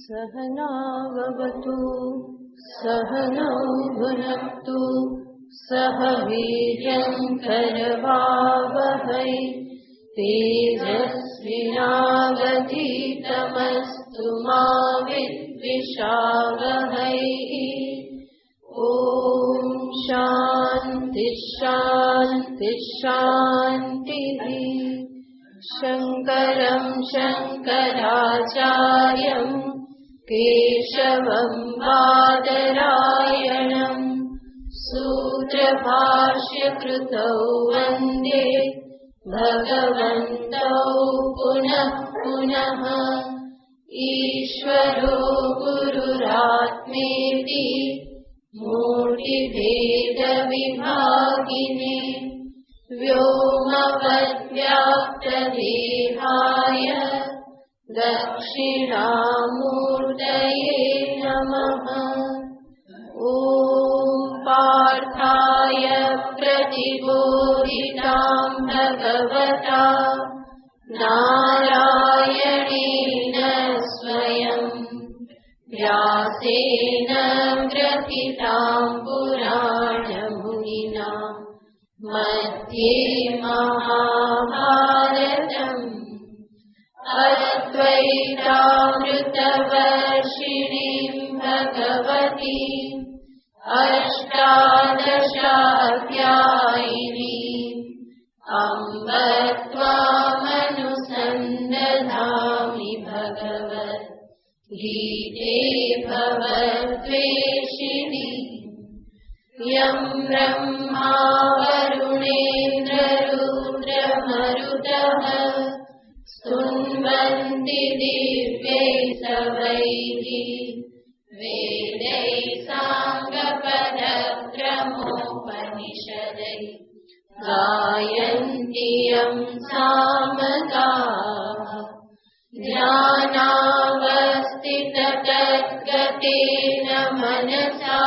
सहनाववतु सहनौ भुनक्तु सह वीर्यं करवावहै तेजस्विनावधीतमस्तु मा विद्विषावहै। ॐ शान्ति शान्ति शान्तिः। शङ्करं शङ्कराचार्यं केशवं बादरायणं सूत्रभाष्यकृतौ वन्दे भगवन्तौ पुनः पुनः। ईश्वरो गुरुरात्मेति मूर्तिभेदविभागिने व्योमवद्व्याप्तदेहाय दक्षिणामूर्तये नमः। ॐ पार्थाय प्रतिबोधितां भगवता नारायणेन स्वयं व्यासेन ग्रथितां पुराणमुनिना मध्ये महाभारतम् अद्वैतामृतवर्षिणीं भगवतीम् अष्टादशाध्यायिनीम् अम्ब त्वामनुसन्दधामि भगवद्गीते भवद्वेषिणी। यं ब्रह्मा वरुणेन्द्ररुद्रमरुतः स्तुन्वन्ति दिव्यैस्तवैः वेदैः साङ्गपदक्रमोपनिषदैः गायन्ति यं सामगाः। ध्यानावस्थिततद्गतेन मनसा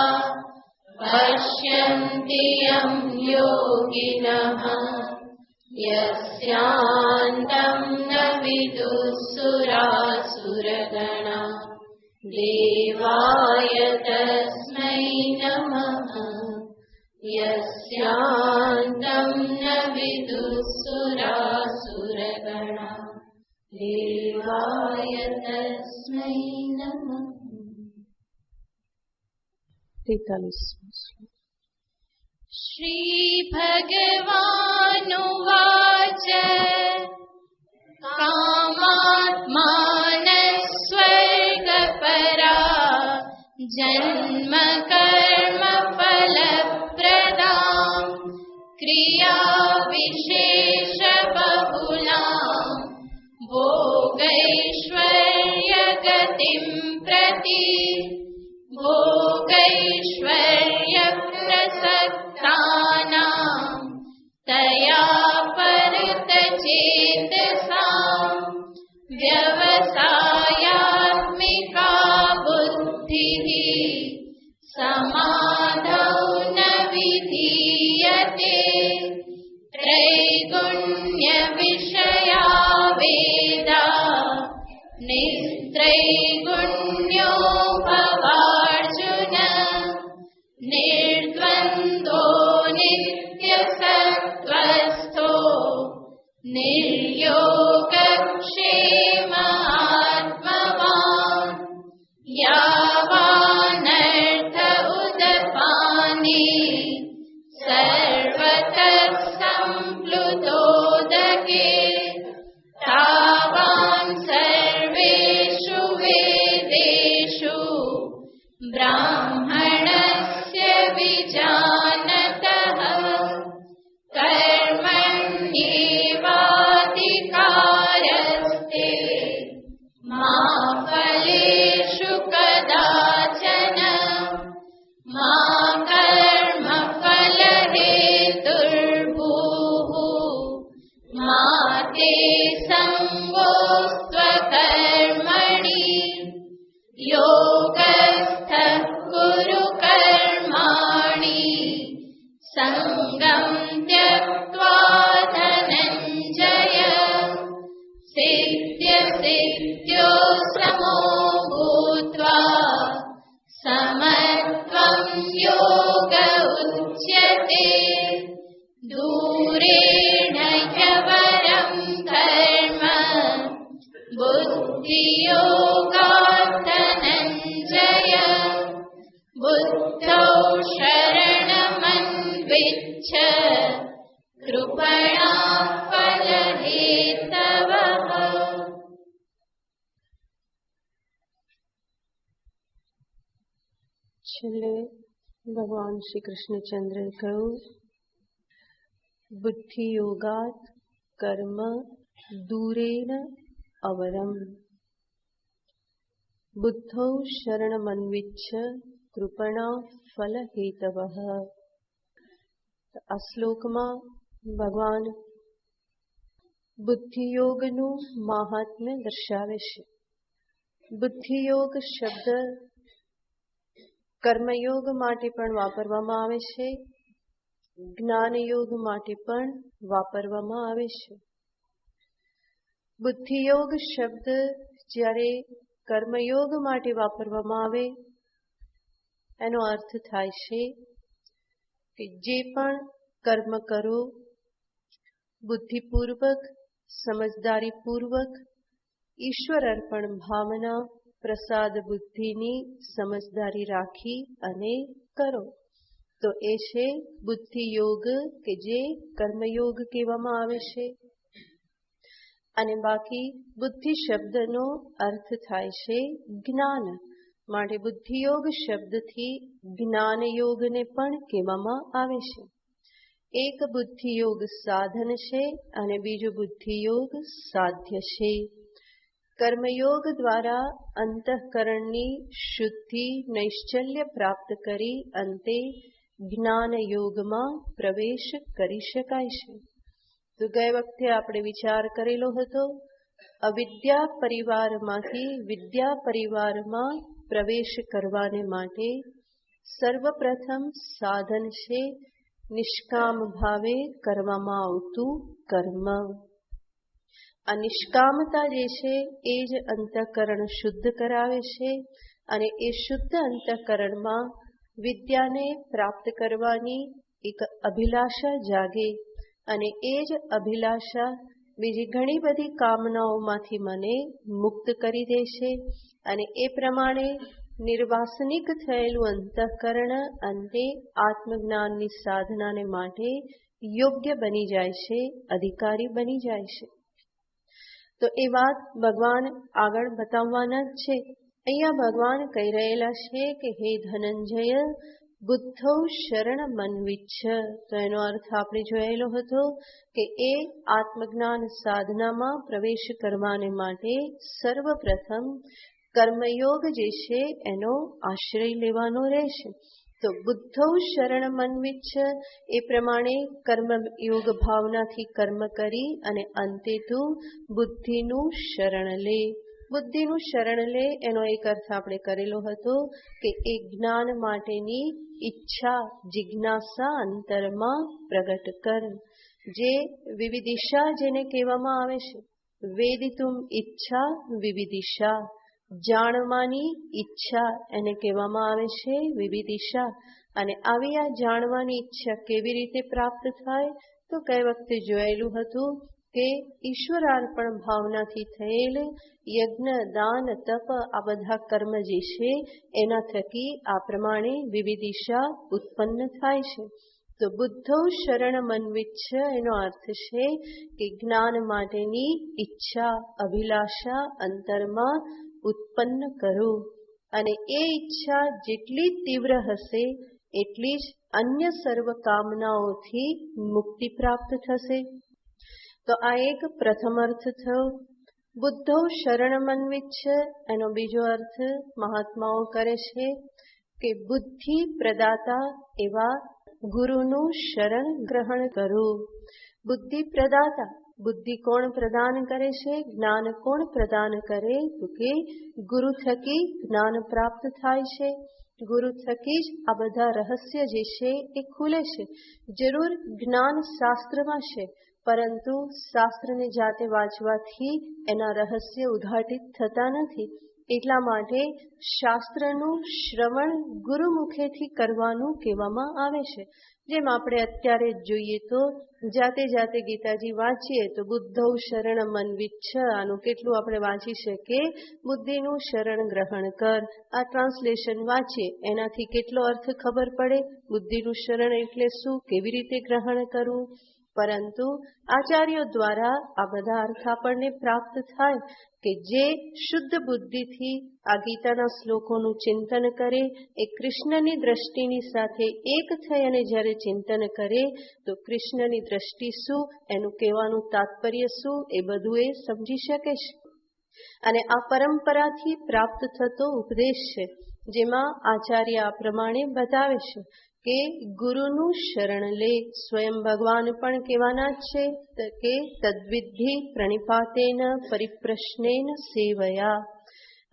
पश्यन्ति यं योगिनः यस्यान्तं न विदुःसुरासुरगणा देवाय तस्मै नमः। यस्यान्तं न विदुःसुरासुरगणा देवाय तस्मै नमः। 43वां श्लोक। श्री भगवानुवाच कामात्मानस्वर्गपरा जन्म कर्म फलप्रदां क्रिया विशेषबहुलां भोगैश्वर्यगतिं प्रति भोगैश्वर्यप्रसक्तानां तया परतचेतसां व्यवसायात्मिका बुद्धिः समाधौ न विधीयते। त्रैगुण्यविषया वेदा निस्त्रैगुण्यो भवार्जुन निर्द्वन्द्वो नित्यसत्त्वस्थो निर्योगक्षेमात्मवान् यावानर्थ उदपाने सर्वतः सम्प्लुतोदके तावान् सर्वेषु वेदेषु ब्राह्मणस्य विजानतः। कर्मण्येवाधिकारस्ते मा फलेषु कदाचन मा कर्मफलहेतुर्भूः मा ते संगोऽस्त्वकर्मणि योगस्थः कुरु कर्माणि संगं त्यक्त्वा धनञ्जय सिद्ध्यसिद्ध्यो समो भूत् बुद्धियोगात् धनञ्जय बुद्धौ शरणमन्विच्छ कृपणा फलहेतवः। છેલ્લે ભગવાન શ્રી કૃષ્ણચંદ્રએ કહ્યું, બુદ્ધિ યોગાત કર્મ દૂરેન અવરમ બુદ્ધૌ શરણમન્વિચ્છ કૃપણા ફલ હેતવઃ. આ શ્લોકમાં ભગવાન બુદ્ધિયોગનું મહાત્મ્ય દર્શાવે છે. બુદ્ધિયોગ શબ્દ કર્મયોગ માટે પણ વાપરવામાં આવે છે, જ્ઞાનયોગ માટે પણ વાપરવામાં આવે છે. બુદ્ધિયોગ શબ્દ જ્યારે કર્મયોગ માટે વાપરવામાં આવે એનો અર્થ થાય છે કે જે પણ કર્મ કરો બુદ્ધિપૂર્વક, સમજદારીપૂર્વક, ઈશ્વર અર્પણ ભાવના, પ્રસાદ બુદ્ધિની સમજદારી રાખી અને કરો તો એ છે બુદ્ધિયોગ કે જે કર્મયોગ કહેવામાં આવે છે. અને બાકી બુદ્ધિ શબ્દનો અર્થ થાય છે જ્ઞાન, માટે બુદ્ધિયોગ શબ્દથી જ્ઞાનયોગને પણ કહેવામાં આવે છે. એક બુદ્ધિયોગ સાધન છે અને બીજું બુદ્ધિયોગ સાધ્ય છે. કર્મયોગ દ્વારા અંતઃકરણની શુદ્ધિ, નૈશ્ચલ્ય પ્રાપ્ત કરી અંતે જ્ઞાનયોગમાં પ્રવેશ કરી શકાય છે. તો ગઈ વખતે આપણે વિચાર કરેલો હતો, અવિદ્યા પરિવારમાંથી વિદ્યા પરિવારમાં પ્રવેશ કરવાને માટે સર્વપ્રથમ સાધન છે નિષ્કામ ભાવે કરવામાં આવતું કર્મ. આ નિષ્કામતા જે છે એ જ અંતઃકરણ શુદ્ધ કરાવે છે અને એ શુદ્ધ અંતઃકરણમાં વિદ્યાને પ્રાપ્ત કરવાની એક અભિલાષા જાગે અને એ જ અભિલાષા બીજી ઘણી બધી કામનાઓમાંથી મને મુક્ત કરી દેશે અને એ પ્રમાણે નિર્વાસનિક થયેલું અંતઃકરણ અંતે આત્મજ્ઞાનની સાધનાને માટે યોગ્ય બની જાય છે, અધિકારી બની જાય છે. તો એ વાત ભગવાન આગળ બતાવવાના જ છે. અહીંયા ભગવાન કહી રહેલા છે કે હે ધનંજય, બુદ્ધૌ શરણ મન્વિચ્છ. તો એનો અર્થ આપણે જોયેલો હતો કે એ આત્મજ્ઞાન સાધનામાં પ્રવેશ કરવાને માટે સર્વપ્રથમ કર્મયોગ જે છે એનો આશ્રય લેવાનો રહેશે. તો બુદ્ધૌ શરણ મન્વિચ્છ એ પ્રમાણે કર્મયોગ ભાવનાથી કર્મ કરી અને અંતે તું બુદ્ધિનું શરણ લે. બુદ્ધિનું શરણ લે એનો એક અર્થ આપણે કરેલો હતો કે એ જ્ઞાન માટેની ઈચ્છા, જિજ્ઞાસા અંતરમાં પ્રગટ કર. જે વિવિદિશા જેને કહેવામાં આવે છે, વેદિતુમ ઈચ્છા વિવિદિશા, જાણવાની ઈચ્છા એને કહેવામાં આવે છે વિવિદિશા. અને આવી આ જાણવાની ઈચ્છા કેવી રીતે પ્રાપ્ત થાય? તો કઈ વખતે જોયેલું હતું કે ઈશ્વરાર્પણ ભાવનાથી થયેલ યજ્ઞ, દાન, તપ આ બધા કર્મ જે છે એના થકી આ પ્રમાણે વિવિદિશા ઉત્પન્ન થાય છે. તો બુદ્ધૌ શરણ મન્વિચ્છ એનો અર્થ છે કે જ્ઞાન માટેની ઈચ્છા, અભિલાષા અંતરમાં ઉત્પન્ન કરો અને એ ઈચ્છા જેટલી તીવ્ર હશે એટલી જ અન્ય સર્વ કામનાઓથી મુક્તિ પ્રાપ્ત થશે. તો આ એક પ્રથમ અર્થ થયો. બુદ્ધૌ શરણ મન્વિચ્છ એનો બીજો અર્થ મહાત્માઓ કરે છે કે બુદ્ધિ પ્રદાતા એવા ગુરુનું શરણ ગ્રહણ કરો. બુદ્ધિ પ્રદાતા, બુદ્ધિ કોણ પ્રદાન કરે છે? જ્ઞાન કોણ પ્રદાન કરે? તો કે ગુરુ થકી જ્ઞાન પ્રાપ્ત થાય છે. ગુરુ થકી જ આ બધા રહસ્ય જે છે એ ખુલે છે. જરૂર જ્ઞાન શાસ્ત્રમાં છે, પરંતુ શાસ્ત્રને જાતે વાંચવાથી એના રહસ્ય ઉદ્ઘાટિત થતા નથી. એટલા માટે શાસ્ત્રનું શ્રવણ ગુરુમુખેથી કરવાનું કહેવામાં આવે છે. જેમ આપણે અત્યારે જોઈએ તો જાતે જાતે ગીતાજી વાંચીએ તો બુદ્ધૌ શરણ મન વિચ્છ, આનું કેટલું આપણે વાંચી શકીએ, બુદ્ધિનું શરણ ગ્રહણ કર. આ ટ્રાન્સલેશન વાંચીએ એનાથી કેટલો અર્થ ખબર પડે, બુદ્ધિનું શરણ એટલે શું, કેવી રીતે ગ્રહણ કરવું. પરંતુ આચાર્યો દ્વારા આ બધા અર્થ આપણને પ્રાપ્ત થાય કે જે શુદ્ધ બુદ્ધિથી આ ગીતાના શ્લોકોનું ચિંતન કરે, એ કૃષ્ણની દ્રષ્ટિની સાથે એક થઈ અને જ્યારે ચિંતન કરે તો કૃષ્ણની દ્રષ્ટિ શું, એનું કહેવાનું તાત્પર્ય શું, એ બધું એ સમજી શકે છે. અને આ પરંપરાથી પ્રાપ્ત થતો ઉપદેશ છે, જેમાં આચાર્ય આ પ્રમાણે બતાવે છે કે ગુરુનું શરણ લે. સ્વયં ભગવાન પણ કહેવાના જ છે કે તદ્વિધિ પ્રણિપાતેન પરિપ્રશ્નેન સેવયા.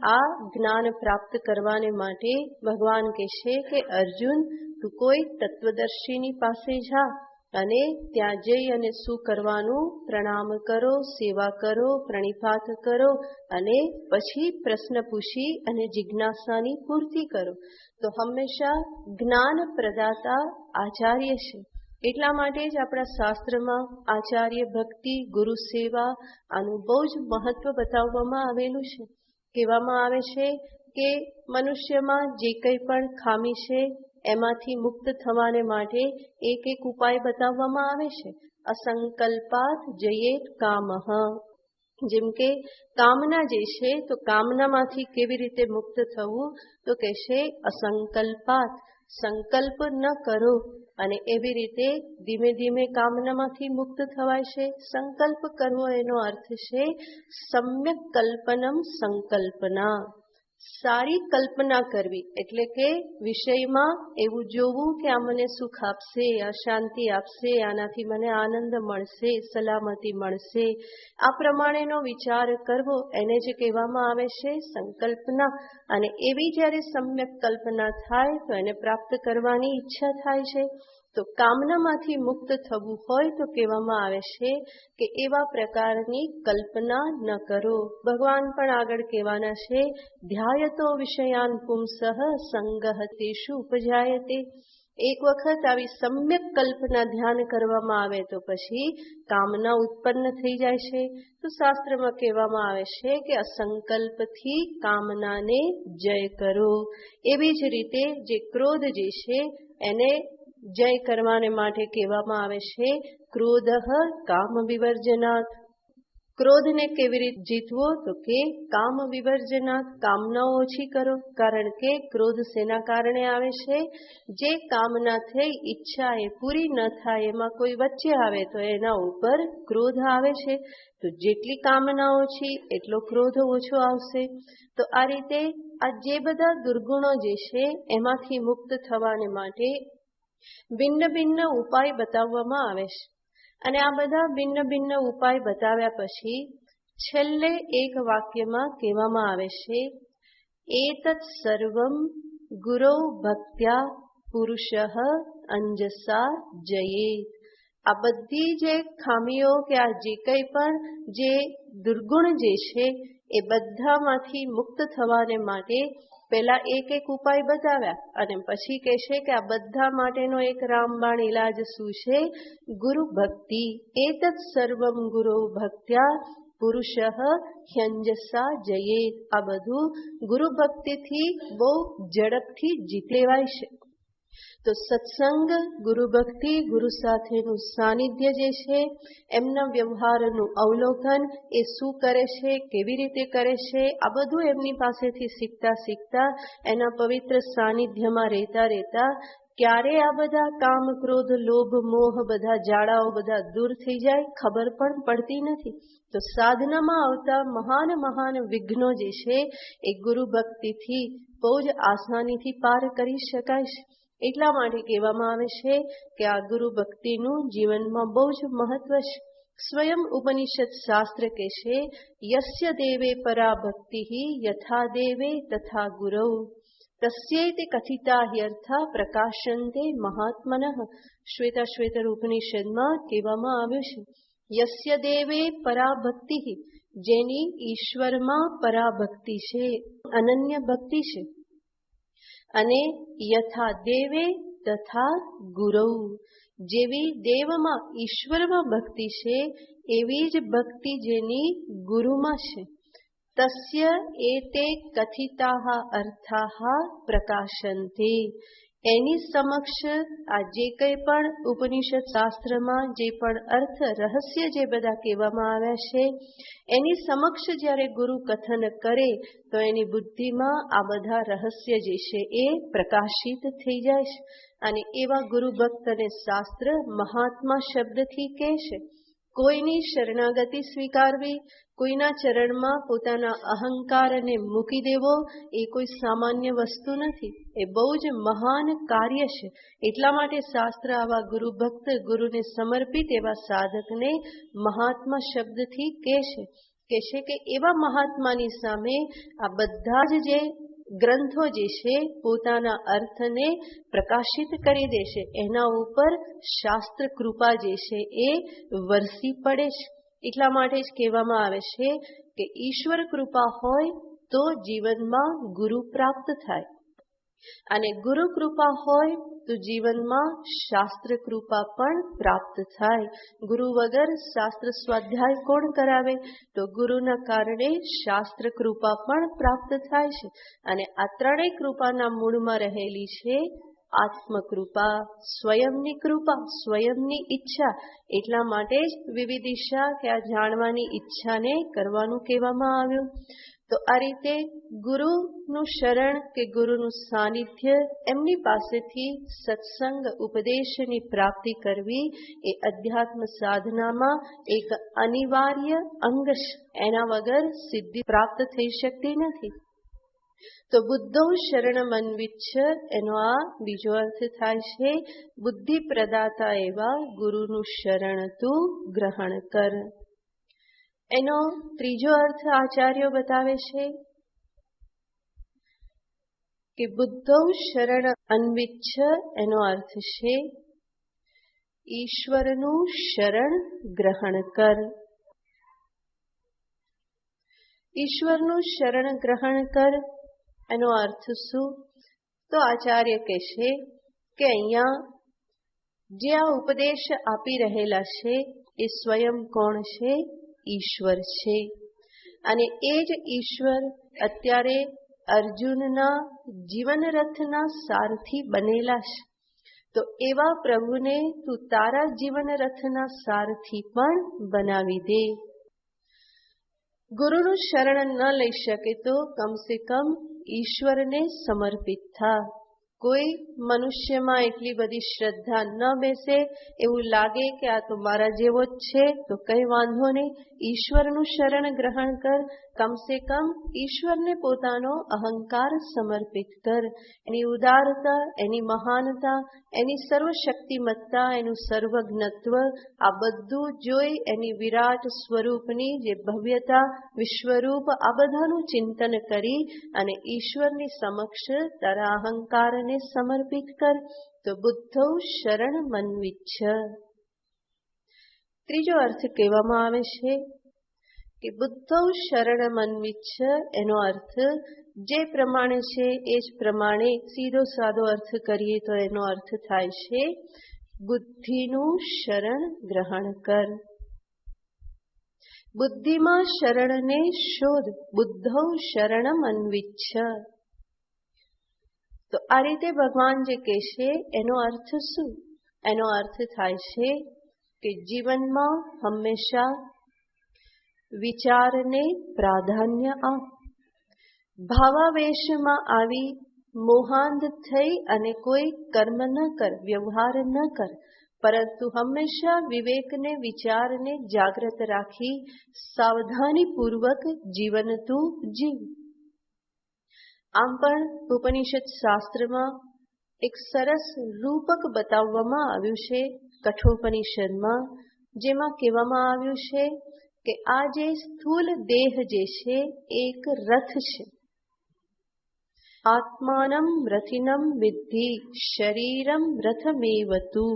આ જ્ઞાન પ્રાપ્ત કરવાને માટે ભગવાન કહેશે કે અર્જુન, તું કોઈ તત્વદર્શીની પાસે જા અને ત્યાં જઈ અને શું કરવાનું, પ્રણામ કરો, સેવા કરો, પ્રણિપાત કરો અને પછી પ્રશ્ન પૂછી અને જિજ્ઞાસાની પૂર્તિ કરો. તો હંમેશા જ્ઞાન પ્રદાતા આચાર્ય છે. એટલા માટે જ આપણા શાસ્ત્રમાં આચાર્ય ભક્તિ, ગુરુ સેવા, આનું બહુ જ મહત્વ બતાવવામાં આવેલું છે. કહેવામાં આવે છે કે મનુષ્યમાં જે કંઈ પણ ખામી છે એમાંથી મુક્ત થવાને માટે એક એક ઉપાય બતાવવામાં આવે છે. અસંકલ્પાત જયેત કામઃ. જેમ કે કામના જે છે તો કામનામાંથી કેવી રીતે મુક્ત થવું, તો કહેશે અસંકલ્પાત, સંકલ્પ ન કરો. અને એવી રીતે ધીમે ધીમે કામનામાંથી મુક્ત થવાય છે. સંકલ્પ કરવો એનો અર્થ છે સમ્યક કલ્પનમ સંકલ્પના, સારી કલ્પના કરવી. એટલે કે વિષયમાં એવું જોવું કે આ મને સુખ આપશે, આ શાંતિ આપશે, આનાથી મને આનંદ મળશે, સલામતી મળશે, આ પ્રમાણેનો વિચાર કરવો, એને જે કહેવામાં આવે છે સંકલ્પના. અને એવી જ્યારે સમ્યક કલ્પના થાય તો એને પ્રાપ્ત કરવાની ઈચ્છા થાય છે. તો કામનામાંથી મુક્ત થવું હોય તો કહેવામાં આવે છે કે એવા પ્રકારની કલ્પના ન કરો. ભગવાન પણ આગળ કહેવાના છે, ધ્યાયતો વિષયાન પુંસઃ સંગઃ તેષુ ઉપજાયતે. એક વખત આવી સમ્યક કલ્પના ધ્યાન કરવામાં આવે તો પછી કામના ઉત્પન્ન થઈ જાય છે. તો શાસ્ત્રમાં કહેવામાં આવે છે કે અસંકલ્પથી કામનાને જય કરો. એવી જ રીતે જે ક્રોધ જે છે એને જય કરવાને માટે કહેવામાં આવે છે ક્રોધઃ કામ વિવર્જનાત. ક્રોધને કેવી રીતે જીતવો, તો કે કામ વિવર્જનાત, કામનાઓ ઓછી કરો. કારણ કે ક્રોધ શેના કારણે આવે છે, જે કામના થઈ ઈચ્છા એ પૂરી ન થાય, એમાં કોઈ વચ્ચે આવે તો એના ઉપર ક્રોધ આવે છે. તો જેટલી કામના ઓછી એટલો ક્રોધ ઓછો આવશે. તો આ રીતે આ જે બધા દુર્ગુણો જે છે એમાંથી મુક્ત થવાને માટે ભિન્ન ભિન્ન ઉપાય બતાવવામાં આવે છે. અને આ બધા ભિન્ન ભિન્ન ઉપાય બતાવ્યા પછી છેલ્લે એક વાક્યમાં કહેવામાં આવે છે, એતત સર્વમ ગુરૌ ભક્ત્યા પુરુષઃ અંજસા જયેત. આ બધી જે ખામીઓ કે આ જે કંઈ પણ જે દુર્ગુણ જે છે એ બધામાંથી મુક્ત થવાને માટે પહેલા એક એક ઉપાય બતાવ્યા અને પછી કહેશે કે આ બધા માટેનો એક રામબાણ ઇલાજ શું છે, ગુરુ ભક્તિ. એતત સર્વમ ગુરુ ભક્ત્યા પુરુષઃ હ્યંજસા જયેત. આ બધું ગુરુ ભક્તિથી બહુ ઝડપથી જીતી લેવાય છે. તો સત્સંગ, ગુરુ ભક્તિ, ગુરુ સાથેનું સાનિધ્ય જે છે, એમના વ્યવહારનું અવલોકન, એ શું કરે છે, કેવી રીતે કરે છે, આ બધું એમની પાસેથી શીખતા શીખતા એના પવિત્ર સાનિધ્યમાં રહેતા રહેતા ક્યારે આ બધા કામ, ક્રોધ, લોભ, મોહ, બધા જાડાઓ બધા દૂર થઈ જાય ખબર પણ પડતી નથી. તો સાધનામાં આવતા મહાન મહાન વિઘ્નો જે છે એ ગુરુ ભક્તિથી બહુ જ આસાનીથી પાર કરી શકાય છે. એટલા માટે કહેવામાં આવે છે કે આ ગુરુ ભક્તિનું જીવનમાં બહુ જ મહત્વ છે. સ્વયં ઉપનિષદ શાસ્ત્ર કહે છે, યસ્ય દેવે પરા ભક્તિ યથા દેવે તથા ગુરૌ તસ્યૈતે કથિતા યર્થા પ્રકાશંતે મહાત્મનઃ. શ્વેતાશ્વેતર ઉપનિષદમાં કહેવામાં આવ્યું છે, યસ્ય દેવે પરા ભક્તિ, જેની ઈશ્વરમાં પરાભક્તિ છે, અનન્ય ભક્તિ છે. અને યથા દેવે તથા ગુરૌ, જેવી દેવમાં ઈશ્વરમાં ભક્તિ છે એવી જ ભક્તિ જેની ગુરુમાં છે. તસ્ય એતે કથિતાઃ અર્થાઃ પ્રકાશન્તે, એની સમક્ષ આ જે કંઈ પણ ઉપનિષદ શાસ્ત્રમાં જે પણ અર્થ રહસ્ય જે બધા કહેવામાં આવ્યા છે એની સમક્ષ જ્યારે ગુરુ કથન કરે તો એની બુદ્ધિમાં આ બધા રહસ્ય જે છે એ પ્રકાશિત થઈ જાય છે. અને એવા ગુરુ ભક્તને શાસ્ત્ર મહાત્મા શબ્દથી કહે છે. કોઈની શરણાગતિ સ્વીકારવી, કોઈના ચરણમાં પોતાના અહંકારને મૂકી દેવો એ કોઈ સામાન્ય વસ્તુ નથી, એ બહુ જ મહાન કાર્ય છે. એટલા માટે શાસ્ત્ર આવા ગુરુ ભક્ત, ગુરુને સમર્પિત એવા સાધકને મહાત્મા શબ્દથી કહે છે કે એવા મહાત્માની સામે આ બધા જ જે ગ્રંથો જે છે પોતાના અર્થને પ્રકાશિત કરી દેશે, એના ઉપર શાસ્ત્ર કૃપા જે છે એ વરસી પડે છે. એટલા માટે જ કહેવામાં આવે છે કે ઈશ્વર કૃપા હોય તો જીવનમાં ગુરુ પ્રાપ્ત થાય, અને ગુરુ કૃપા હોય તો જીવનમાં શાસ્ત્ર કૃપા પણ પ્રાપ્ત થાય. ગુરુ વગર શાસ્ત્ર સ્વાધ્યાય કોણ કરાવે? તો ગુરુના કારણે શાસ્ત્ર કૃપા પણ પ્રાપ્ત થાય છે. અને આ ત્રણેય કૃપાના મૂળમાં રહેલી છે આત્મકૃપા, સ્વયંની કૃપા, સ્વયંની ઈચ્છા. એટલા માટે જ વિવિધિશા કે આ જાણવાની ઈચ્છાને કરવાનું કહેવામાં આવ્યું. તો આ રીતે ગુરુનું શરણ કે ગુરુનું સાનિધ્ય, એમની પાસેથી સત્સંગ ઉપદેશની પ્રાપ્તિ કરવી એ અધ્યાત્મ સાધનામાં એક અનિવાર્ય અંગ છે. એના વગર સિદ્ધિ પ્રાપ્ત થઈ શકતી નથી. તો બુદ્ધો શરણમન્વિચ્છ, એનો આ બીજો અર્થ થાય છે બુદ્ધિ પ્રદાતા એવા ગુરુનું શરણ તું ગ્રહણ કર. એનો ત્રીજો અર્થ આચાર્યો બતાવે છે કે બુદ્ધો શરણ અન્વિચ્છ, એનો અર્થ છે ઈશ્વરનું શરણ ગ્રહણ કર. ઈશ્વરનું શરણ ગ્રહણ કર એનો અર્થ શું? તો આચાર્ય કહેશે કે અહીંયા જે આ ઉપદેશ આપી રહેલા છે એ સ્વયં કોણ છે? ઈશ્વર છે. અને એ જ ઈશ્વર અત્યારે અર્જુનના જીવન રથના સારથી બનેલા છે. તો એવા પ્રભુને તું તારા જીવન રથના સારથી પણ બનાવી દે. ગુરુનું શરણ ન લઈ શકે તો કમસે કમ ઈશ્વરને સમર્પિત થા. કોઈ મનુષ્યમાં એટલી બધી શ્રદ્ધા ન બેસે, એવું લાગે કે આ તો મારા જેવો જ છે, તો કઈ વાંધો નહીં, ઈશ્વરનું શરણ ગ્રહણ કર. કમસે કમ ઈશ્વરને પોતાનો અહંકાર સમર્પિત કર. એની ઉદારતા, એની મહાનતા, એની સર્વશક્તિમત્તા, એનું સર્વજ્ઞત્વ, આ બધું જોઈ એની વિરાટ સ્વરૂપની જે ભવ્યતા, વિશ્વરૂપ, આ બધાનું ચિંતન કરી અને ઈશ્વરની સમક્ષ તારા અહંકારને સમર્પિત કર. તો બુદ્ધો શરણ મન્વિચ્છ. ત્રીજો અર્થ કહેવામાં આવે છે કે બુદ્ધો શરણ મન્વિચ્છ, એનો અર્થ જે પ્રમાણે છે એ જ પ્રમાણે સીધો સાદો અર્થ કરીએ તો એનો અર્થ થાય છે બુદ્ધિનું શરણ ગ્રહણ કર. બુદ્ધિમાં શરણને શોધ. બુદ્ધો શરણમ અન્વિચ્છ. તો આ રીતે ભગવાન જે કહેશે એનો અર્થ શું? એનો અર્થ થાય છે કે જીવનમાં હંમેશા વિચારને પ્રાધાન્ય આપ. ભાવાવેશમાં આવી મોહાંધ થઈ અને કોઈ કર્મ ન કર, વ્યવહાર ન કર, પરંતુ હંમેશા વિવેકને, વિચારને જાગ્રત રાખી સાવધાનીપૂર્વક જીવન તું જીવ. આમ પણ ઉપનિષદ શાસ્ત્રમાં એક સરસ રૂપક બતાવવામાં આવ્યું છે કઠોપનિષદમાં, જેમાં કહેવામાં આવ્યું છે કે આ જે સ્થૂલ દેહ જે છે એક રથ છે. આત્માનમ રથિનમ વિદ્ધિ શરીરમ રથમેવતુ.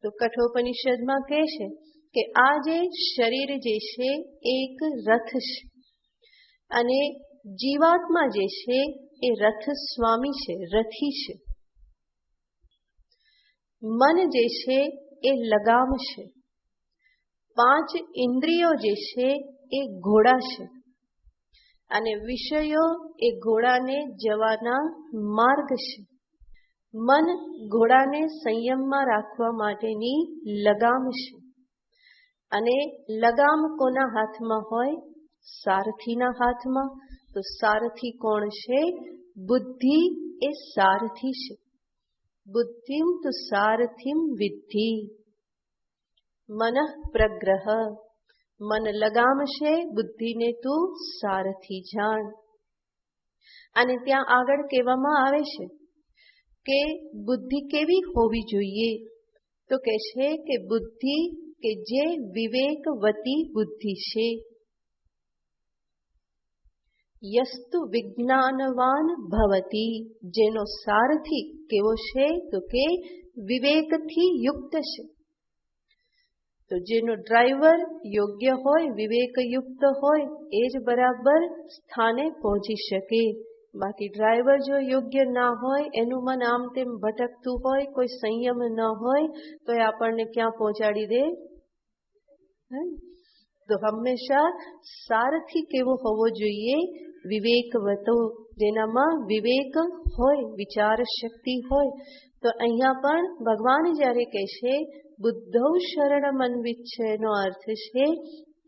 તો કઠોપનિષદમાં કહે છે કે આ જે શરીર જે છે એ એક રથ છે અને જીવાત્મા જે છે એ રથ સ્વામી છે, રથી છે. મન જે છે એ લગામ છે. 5 ઇન્દ્રિયો જે છે એ ઘોડા છે અને વિષયો એ ઘોડાને જવાના માર્ગ છે. મન ઘોડાને સંયમમાં રાખવા માટેની લગામ છે અને લગામ કોના હાથમાં હોય? સારથીના હાથમાં. તો સારથી કોણ છે? બુદ્ધિ એ સારથી છે. બુદ્ધિમ તો સારથીમ વિદ્ધિ. મનઃ પ્રગ્રહ. મન લગામ છે, બુદ્ધિને તું સારથી જાણ. અને ત્યાં આગળ કહેવામાં આવે છે કે બુદ્ધિ કેવી હોવી જોઈએ? તો કહે છે કે બુદ્ધિ કે જે વિવેકવતી બુદ્ધિ છે. યસ્તુ વિજ્ઞાનવાન ભવતી. જેનો સારથી કેવો છે? તો કે વિવેકથી યુક્ત છે. તો જેનો ડ્રાઈવર યોગ્ય હોય, વિવેકયુક્ત હોય, એ જ બરાબર સ્થાને પહોંચી શકે. બાકી ડ્રાઈવર જો યોગ્ય ના હોય, એનું મન આમ તેમ ભટકતું હોય, કોઈ સંયમ ન હોય, તો એ આપણને ક્યાં પહોંચાડી દે? તો હંમેશા સારથી કેવો હોવો જોઈએ? વિવેકવતો. જેનામાં વિવેક હોય, વિચાર શક્તિ હોય. તો અહીંયા પણ ભગવાન જ્યારે કહે છે બુદ્ધૌ શરણમન્વિચ્છ, એનો અર્થ છે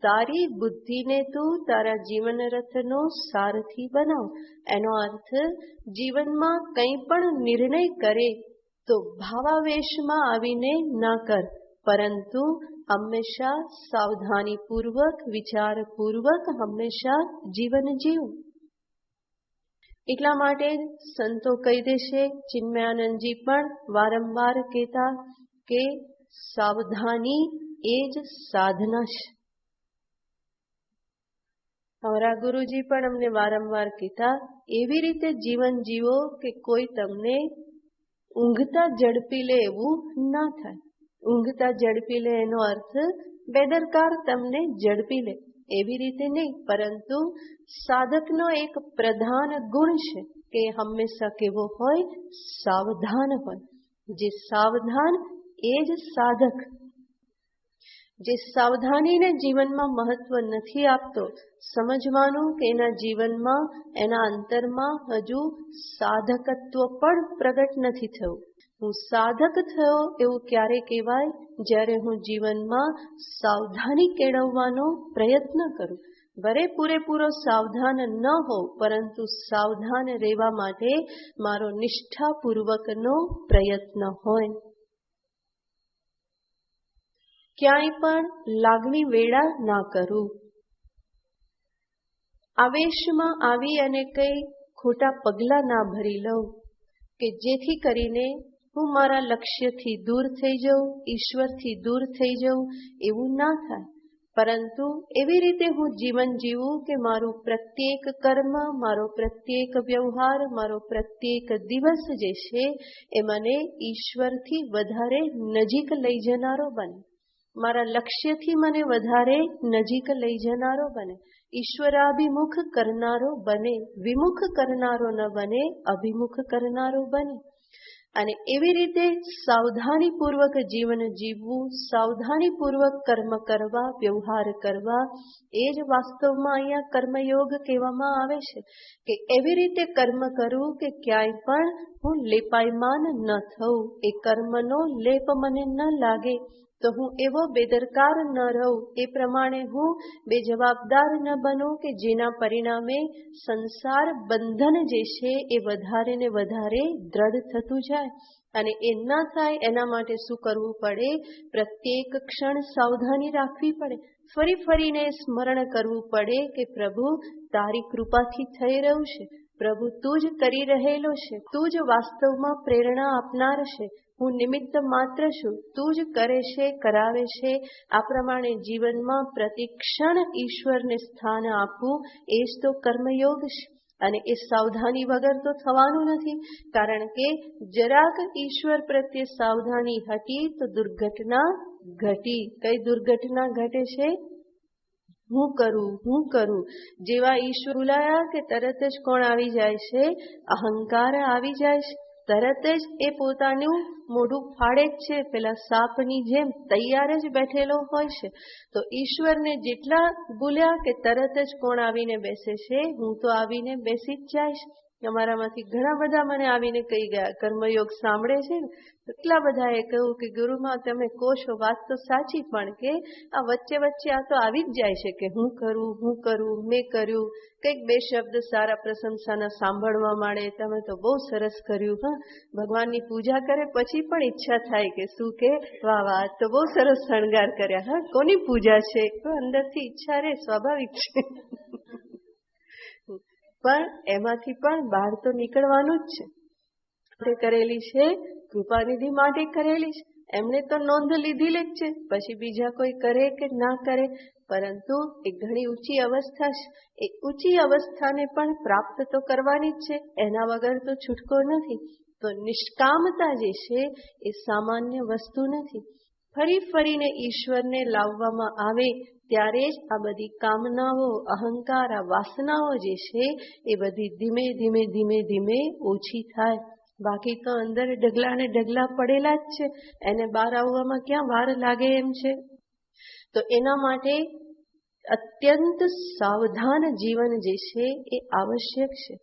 તારી બુદ્ધિને તું તારા જીવન રથનો સારથી બનાવ. એનો અર્થ જીવનમાં કંઈ પણ નિર્ણય કરે તો ભાવાવેશમાં આવીને ના કર, પરંતુ હંમેશા સાવધાનીપૂર્વક, વિચારપૂર્વક હંમેશા જીવન જીવ. એટલા માટે સંતો કહી દેશે, ચિન્મયાનંદજી પણ વારંવાર કહેતા કે સાવધાની એ જ સાધના છે. અમારા ગુરુજી પણ અમને વારંવાર કહેતા, એવી રીતે જીવન જીવો કે કોઈ તમને ઊંઘતા ઝડપી લે એવું ના થાય. ઊંઘતા ઝડપી લે એનો અર્થ બેદરકાર તમને ઝડપી લે, એવી રીતે નહીં. પરંતુ સાધકનો એક પ્રધાન ગુણ છે કે હંમેશા કેવો હોય? સાવધાન હોય. જે સાવધાન એ જ સાધક. જે સાવધાનીને જીવનમાં મહત્વ નથી આપતો, સમજવાનું કે એના જીવનમાં, એના અંતરમાં હજુ સાધકત્વ પણ પ્રગટ નથી થયું. હું સાધક થયો એવું ક્યારે કહેવાય? જ્યારે હું જીવનમાં સાવધાની કેળવવાનો પ્રયત્ન કરું. ભલે પૂરેપૂરો સાવધાન ન હોઉં, પરંતુ સાવધાન રહેવા માટે મારો નિષ્ઠાપૂર્વકનો પ્રયત્ન હોય. ક્યાંય પણ લાગણી વેળા ના કરું. આવેશમાં આવી અને કઈ ખોટા પગલાં ના ભરી લઉં કે જેથી કરીને હું મારા લક્ષ્યથી દૂર થઈ જાઉં, ઈશ્વરથી દૂર થઈ જાઉં. એવું ના થાય, પરંતુ એવી રીતે હું જીવન જીવું કે મારું પ્રત્યેક કર્મ, મારો પ્રત્યેક વ્યવહાર, મારો પ્રત્યેક દિવસ જે છે એ મને ઈશ્વરથી વધારે નજીક લઈ જનારો બને. મારા લક્ષ્યથી મને વધારે નજીક લઈ જનારો બને. ઈશ્વરાભિમુખ કરનારો બને. વિમુખ કરનારો ન બને, અભિમુખ કરનારો બને. અને એવી રીતે સાવધાનીપૂર્વક જીવન જીવવું, સાવધાનીપૂર્વક કર્મ કરવા, વ્યવહાર કરવા, એ જ વાસ્તવમાં અહીંયા કર્મયોગ કહેવામાં આવે છે. કે એવી રીતે કર્મ કરવું કે ક્યાંય પણ હું લેપાયમાન ન થઉં, એ કર્મનો લેપ મને ન લાગે, તો હું એવો બેદરકાર ન રહું, એ પ્રમાણે હું બેજવાબદાર ન બનું કે જેના પરિણામે સંસાર બંધન જે છે એ વધારે ને વધારે દ્રઢ થતું જાય. અને એ ન થાય એના માટે શું કરવું પડે? પ્રત્યેક ક્ષણ સાવધાની રાખવી પડે. ફરી ફરીને સ્મરણ કરવું પડે કે પ્રભુ તારી કૃપાથી થઈ રહ્યું છે, પ્રભુ તું જ કરી રહેલો છે, તું જ વાસ્તવમાં પ્રેરણા આપનાર છે, હું નિમિત્ત માત્ર છું, તું જ કરે છે, કરાવે છે. આ પ્રમાણે જીવનમાં પ્રતિક્ષણ ઈશ્વરને સ્થાન આપવું, એ જ તો કર્મયોગ છે. અને એ સાવધાની વગર તો થવાનું નથી, કારણ કે જરાક ઈશ્વર પ્રત્યે સાવધાની હટી તો દુર્ઘટના ઘટી. કઈ દુર્ઘટના ઘટે છે? હું કરું. જેવા ઈશ્વર બોલાયા કે તરત જ કોણ આવી જાય છે? અહંકાર આવી જાય છે. તરત જ એ પોતાનું મોઢું ફાડે જ છે, પેલા સાપની જેમ તૈયાર જ બેઠેલો હોય છે. તો ઈશ્વરને જેટલા બોલ્યા કે તરત જ કોણ આવીને બેસે છે? હું તો આવીને બેસી જ જાય છે. અમારામાંથી ઘણા બધા મને આવીને કહી ગયા, કર્મયોગ સાંભળે છે ને, એટલા બધાએ કહ્યું કે ગુરુમાં તમે કહો છો વાત તો સાચી, પણ કે આ વચ્ચે વચ્ચે આ તો આવી જ જાય છે કે હું કરું, મેં કર્યું, કંઈક બે શબ્દ સારા પ્રશંસાના સાંભળવા મળે, તમે તો બહુ સરસ કર્યું. હા, ભગવાનની પૂજા કરે પછી પણ ઈચ્છા થાય કે શું કે વાહ વાહ, તો બહુ સરસ શણગાર કર્યા. હા, કોની પૂજા છે? તો અંદરથી ઈચ્છા રે, સ્વાભાવિક છે. પણ એમાંથી પણ બહાર તો નીકળવાનું જ છે. આપણે કરેલી છે કૃપાનિધિ માટે કરેલી છે, એમણે તો નોંધ લીધેલી જ છે. પછી બીજા કોઈ કરે કે ના કરે, પરંતુ એ ઘણી ઊંચી અવસ્થા છે. એ ઊંચી અવસ્થાને પણ પ્રાપ્ત તો કરવાની જ છે, એના વગર તો છૂટકો નથી. તો નિષ્કામતા જે છે એ સામાન્ય વસ્તુ નથી. ફરી ફરીને ઈશ્વરને લાવવામાં આવે ત્યારે જ આ બધી કામનાઓ, અહંકાર, આ વાસનાઓ જે છે એ બધી ધીમે ધીમે ઓછી થાય. બાકી તો અંદર ઢગલા ને ઢગલા પડેલા જ છે, એને બહાર આવવામાં ક્યાં વાર લાગે એમ છે. તો એના માટે અત્યંત સાવધાન જીવન જે છે એ આવશ્યક છે.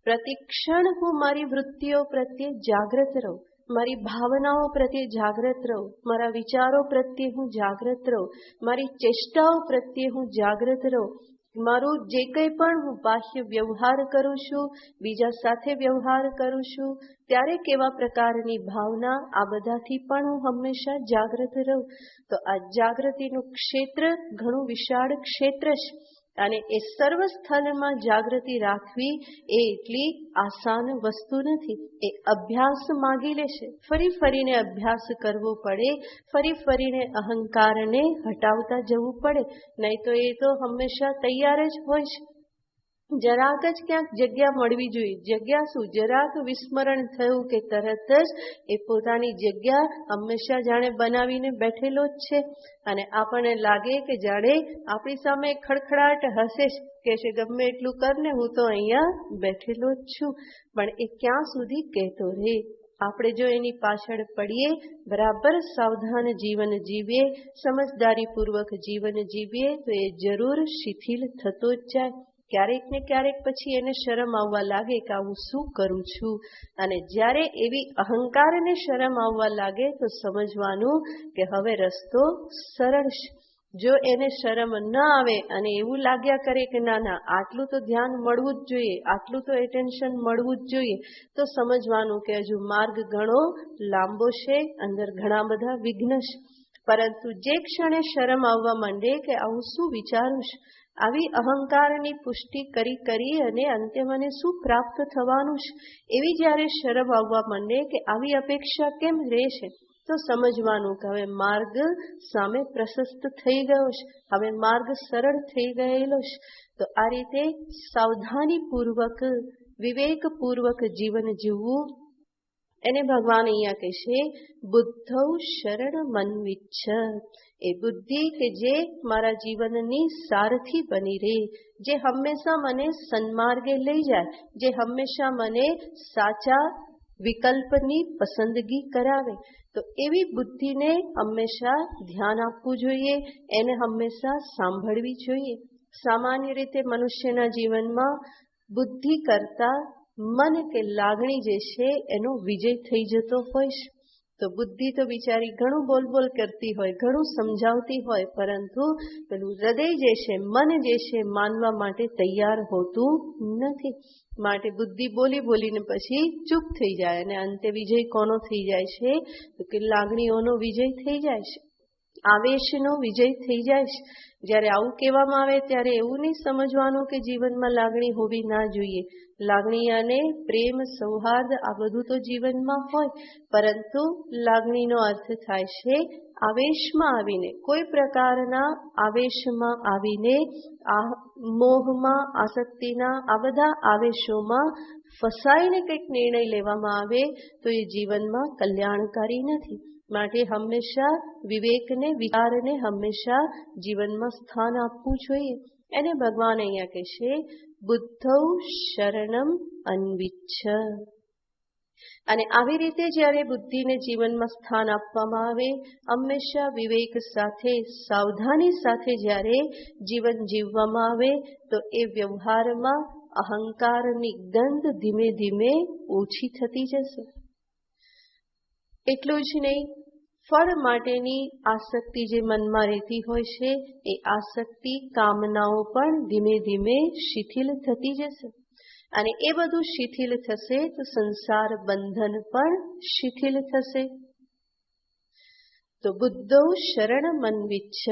પ્રતિક્ષણ હું મારી વૃત્તિઓ પ્રત્યે જાગૃત રહું, મારી ભાવનાઓ પ્રત્યે જાગૃત રહું, મારા વિચારો પ્રત્યે હું જાગૃત રહું, મારી ચેષ્ટાઓ પ્રત્યે હું જાગૃત રહું. મારું જે કંઈ પણ હું બાહ્ય વ્યવહાર કરું છું, બીજા સાથે વ્યવહાર કરું છું, ત્યારે કેવા પ્રકારની ભાવના, આ બધાથી પણ હું હંમેશા જાગૃત રહું. તો આ જાગૃતિનું ક્ષેત્ર ઘણું વિશાળ ક્ષેત્ર છે, અને એ સર્વ સ્થળમાં જાગૃતિ રાખવી એ એટલી આસાન વસ્તુ નથી. એ અભ્યાસ માગી લેશે. ફરી ફરીને અભ્યાસ કરવો પડે, ફરી ફરીને અહંકારને હટાવતા જવું પડે, નહીં તો એ તો હંમેશા તૈયાર જ હોય છે. જરાક જ ક્યાંક જગ્યા મળવી જોઈએ. જગ્યા શું? જરાક વિસ્મરણ થયું કે તરત જ એ પોતાની જગ્યા હંમેશા જાણે બનાવીને બેઠેલો જ છે, અને આપણને લાગે કે જાણે આપણી સામે ખડખડાટ હશે કે છે ગમે એટલું કરને, હું તો અહીંયા બેઠેલો જ છું. પણ એ ક્યાં સુધી કહેતો રહે? આપણે જો એની પાછળ પડીએ, બરાબર સાવધાન જીવન જીવીએ, સમજદારીપૂર્વક જીવન જીવીએ, તો એ જરૂર શિથિલ થતો જ જાય. ક્યારેક ને ક્યારેક પછી એને શરમ આવવા લાગે કે હું શું કરું છું. અને જ્યારે એવી અહંકારને શરમ આવવા લાગે તો સમજવાનું કે હવે રસ્તો સરળ છે. જો એને શરમ ન આવે અને એવું લાગ્યા કરે કે ના ના, આટલું તો ધ્યાન મળવું જ જોઈએ, આટલું તો એટેન્શન મળવું જ જોઈએ, તો સમજવાનું કે હજુ માર્ગ ઘણો લાંબો છે, અંદર ઘણા બધા વિઘ્ન છે. પરંતુ જે ક્ષણે શરમ આવવા માંડે કે આવું શું વિચારું છું, આવી અહંકારની પુષ્ટિ કરી અને અંતે મને શું પ્રાપ્ત થવાનું છે, એવી જ્યારે શરમ આવવા માંડે કે આવી અપેક્ષા કેમ રહે છે, તો સમજવાનું કે હવે માર્ગ સામે પ્રશસ્ત થઈ ગયો છે, હવે માર્ગ સરળ થઈ ગયેલો છે. તો આ રીતે સાવધાનીપૂર્વક, વિવેકપૂર્વક જીવન જીવવું, એને ભગવાન અહીંયા કહેશે બુદ્ધૌ શરણ મન્વિચ્છ. એ બુદ્ધિ કે જે મારા જીવનની સારથી બની રહે, જે હંમેશા મને સન્માર્ગે લઈ જાય, જે હંમેશા મને સાચા વિકલ્પની પસંદગી કરાવે. તો એવી બુદ્ધિને હંમેશા ધ્યાન આપવું જોઈએ, એને હંમેશા સાંભળવી જોઈએ. સામાન્ય રીતે મનુષ્યના જીવનમાં બુદ્ધિ કરતા મન કે લાગણી જે છે એનો વિજય થઈ જતો હોય છે. તો બુદ્ધિ તો બિચારી ઘણું બોલ કરતી હોય, ઘણું સમજાવતી હોય, પરંતુ પેલું હૃદય જે છે, મન જે છે, માનવા માટે તૈયાર હોતું નથી. માટે બુદ્ધિ બોલીને પછી ચૂપ થઈ જાય, અને અંતે વિજય કોનો થઈ જાય છે? તો કે લાગણીઓનો વિજય થઈ જાય છે. આવેશનો વિજય થઈ જાય છે. જ્યારે આવું કહેવામાં આવે ત્યારે એવું નહીં સમજવાનું કે જીવનમાં લાગણી હોવી ના જોઈએ. લાગણી અને પ્રેમ, સૌહાર્દ આ બધું તો જીવનમાં હોય, પરંતુ લાગણીનો અર્થ થાય છે આવેશમાં આવીને, કોઈ પ્રકારના આવેશમાં આવીને, આ મોહમાં, આસક્તિના આ બધા આવેશોમાં ફસાઈને કંઈક નિર્ણય લેવામાં આવે તો એ જીવનમાં કલ્યાણકારી નથી. માટે હંમેશા વિવેકને, વિચારને હંમેશા જીવનમાં સ્થાન આપવું જોઈએ. એને ભગવાન અહીંયા કહેશે બુદ્ધૌ શરણમ અન્વિચ્છ. અને આવી રીતે જ્યારે બુદ્ધિને જીવનમાં સ્થાન આપવામાં આવે, હંમેશા વિવેક સાથે, સાવધાની સાથે જ્યારે જીવન જીવવામાં આવે તો એ વ્યવહારમાં અહંકારની ગંધ ધીમે ધીમે ઓછી થતી જશે. એટલું જ નહીં, ફળ માટેની આસક્તિ જે મનમાં રહેતી હોય છે એ આસક્તિ, કામનાઓ પણ ધીમે ધીમે શિથિલ થતી જશે. અને એ બધું શિથિલ થશે તો સંસાર બંધન પણ શિથિલ થશે. તો બુદ્ધો શરણ મન્વિચ્છ.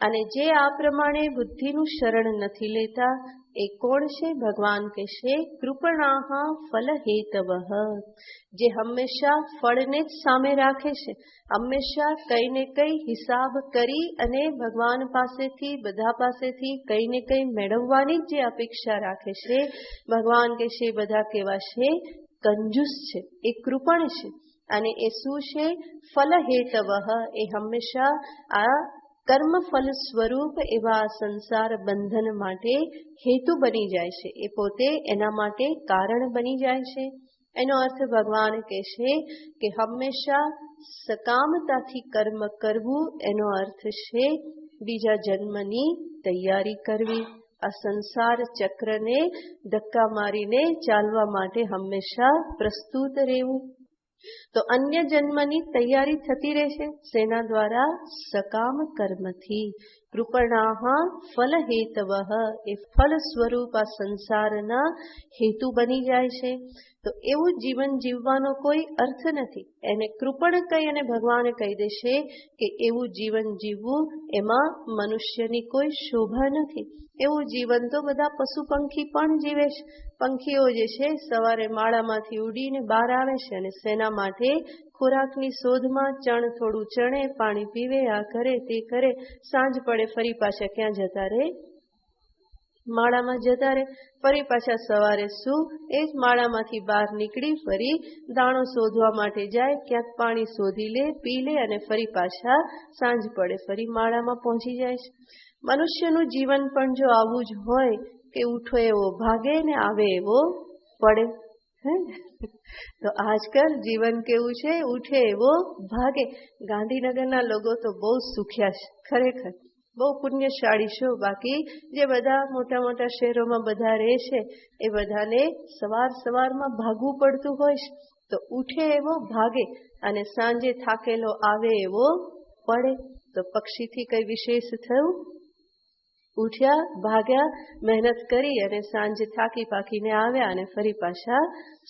અને જે આ પ્રમાણે બુદ્ધિનું શરણ નથી લેતા એ કોણ છે? ભગવાન કહેશે કૃપણાહ ફલ હેતવઃ. જે હંમેશા ફળને જ સામે રાખે છે, હંમેશા કઈ ને કઈ હિસાબ કરી અને ભગવાન પાસેથી, બધા પાસેથી કઈ ને કઈ મેળવવાની જે અપેક્ષા રાખે છે, ભગવાન કહેશે બધા કેવા છે? કંજૂસ છે, એ કૃપણ છે. અને એ શું છે? ફલ હેતવઃ. એ હંમેશા આ કર્મ ફલ સ્વરૂપ એવા સંસાર બંધન માટે હેતુ બની જાય છે. એ પોતે એના માટે કારણ બની જાય છે. એનો અર્થ ભગવાન કહેશે કે હંમેશા સકામતાથી કર્મ કરવું, એનો અર્થ છે બીજા જન્મની તૈયારી કરવી. આ સંસાર ચક્રને ધક્કા મારીને ચાલવા માટે હંમેશા પ્રસ્તુત રહેવું. તો અન્ય જન્મની તૈયારી થતી રહેશે. શેના દ્વારા? સકામ કર્મથી. કૃપણાહ ફલ હેતવઃ. એ ફલ સ્વરૂપ આ સંસારના હેતુ બની જાય છે. તો એવું જીવન જીવવાનો કોઈ અર્થ નથી. એને કૃપણ કહી અને ભગવાન કહી દેશે કે એવું જીવન જીવવું, એમાં મનુષ્યની કોઈ શોભા નથી. એવું જીવન તો બધા પશુ પંખી પણ જીવે છે. પંખીઓ જે છે સવારે માળામાંથી ઉડીને બહાર આવે છે અને શેના માટે? ખોરાકની શોધમાં. ચણ થોડું ચણે, પાણી પીવે, આ કરે તે કરે, સાંજ પડે ફરી પાછા ક્યાં જતા રહે? માળામાં જતા રહે. ફરી પાછા સવારે શું? એ જ માળામાંથી બહાર નીકળી ફરી દાણો શોધવા માટે જાય, ક્યાંક પાણી શોધી લે, પી લે અને ફરી પાછા સાંજ પડે ફરી માળામાં પહોંચી જાય છે. મનુષ્યનું જીવન પણ જો આવું જ હોય કે ઉઠો એવો ભાગે ને આવે એવો પડે. તો આજકાલ જીવન કેવું છે? ઉઠે એવો ભાગે. ગાંધીનગરના લોકો તો બહુ સુખ્યા છે ખરેખર, બહુ પુણ્યશાળી છો. બાકી જે બધા મોટા મોટા શહેરોમાં બધા રહે છે એ બધાને સવારમાં ભાગવું પડતું હોય છે. તો ઉઠે એવો ભાગે અને સાંજે થાકેલો આવે એવો પડે. તો પક્ષીથી કઈ વિશેષ થયું? ઉઠ્યા, ભાગ્યા, મહેનત કરી અને સાંજે થાકી પાકીને આવ્યા અને ફરી પાછા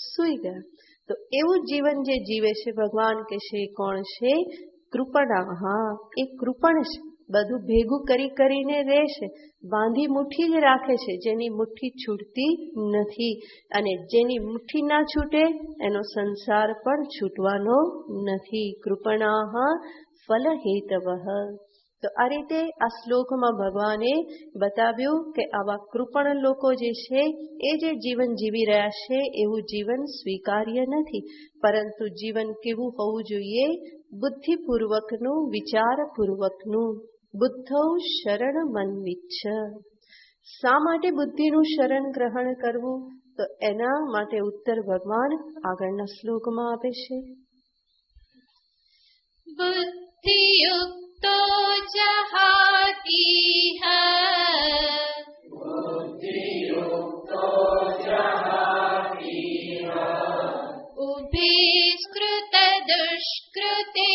સૂઈ ગયા. તો એવું જીવન જે જીવે છે, ભગવાન કહેશે કોણ છે? કૃપણા. હા, એ કૃપણ છે. બધું ભેગું કરીને રહે છે, બાંધી મુઠ્ઠી જ રાખે છે, જેની મુઠ્ઠી છૂટતી નથી. અને જેની મુઠ્ઠી ના છૂટે એનો સંસાર પણ છૂટવાનો નથી. કૃપણાહ ફલ હેતવઃ. તો આ રીતે આ શ્લોકમાં ભગવાને બતાવ્યું કે આવા કૃપણ લોકો જે છે એ જે જીવન જીવી રહ્યા છે એવું જીવન સ્વીકાર્ય નથી. પરંતુ જીવન કેવું હોવું જોઈએ? બુદ્ધિપૂર્વકનું, વિચારપૂર્વકનું. બુદ્ધૌ શરણ મન્વિચ્છ. શા માટે બુદ્ધિનું શરણ ગ્રહણ કરવું? તો એના માટે ઉત્તર ભગવાન આગળના શ્લોકમાં આપે છે. બુદ્ધિયુક્તો જહાતીહ ઉભે સ્કૃત દુષ્કૃતે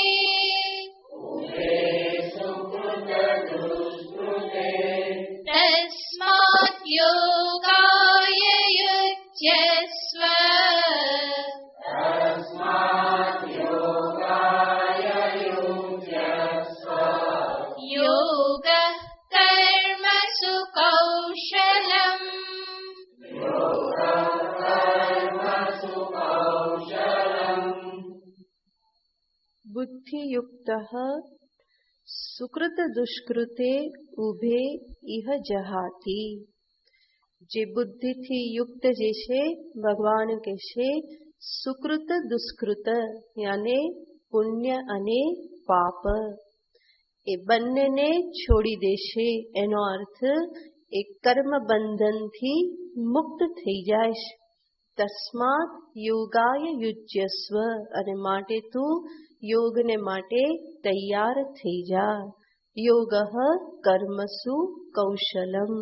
તસ્માત યોગાય યુજ્યસ્વ. બુદ્ધિથી યુક્ત સુકૃત દુષ્કૃતે ઉભે ઇહ જહાતી. જે બુદ્ધિથી યુક્ત જે છે, ભગવાન કહેશે સુકૃત દુષ્કૃત યાને પુણ્ય અને પાપ એ બંનેને છોડી દેશે. એનો અર્થ એ કર્મ બંધનથી મુક્ત થઈ જાય. તસ્માત યોગાય યુજ્યસ્વ, અને માટે તું યોગને માટે તૈયાર થઈ જા. યોગ કર્મસુ કૌશલમ.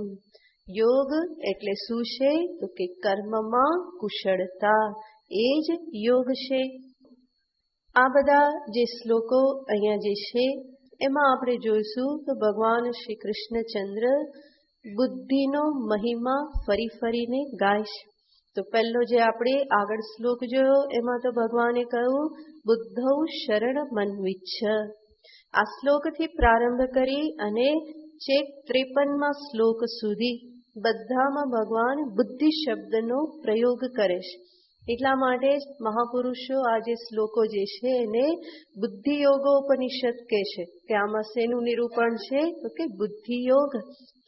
યોગ એટલે શું છે? તો કે કર્મમાં કુશળતા, એ જ યોગ છે. આ બધા જે શ્લોકો અહીંયા જે છે એમાં આપણે જોઈશું તો ભગવાન શ્રી કૃષ્ણચંદ્ર બુદ્ધિનો મહિમા ફરી ફરીને ગાય છે. તો પહેલો જે આપણે આગળ શ્લોક જોયો એમાં તો ભગવાને કહ્યું બુદ્ધૌ શરણ મન્વિચ્છ. આ શ્લોકથી પ્રારંભ કરી અને છેક 53મા શ્લોક સુધી બધામાં ભગવાન બુદ્ધિ શબ્દનો પ્રયોગ કરે છે. એટલા માટે જ મહાપુરુષો આ જે શ્લોકો જે છે એને બુદ્ધિ યોગોપનિષદ કહે છે કે આમાં શેનું નિરૂપણ છે? તો કે બુદ્ધિ યોગ.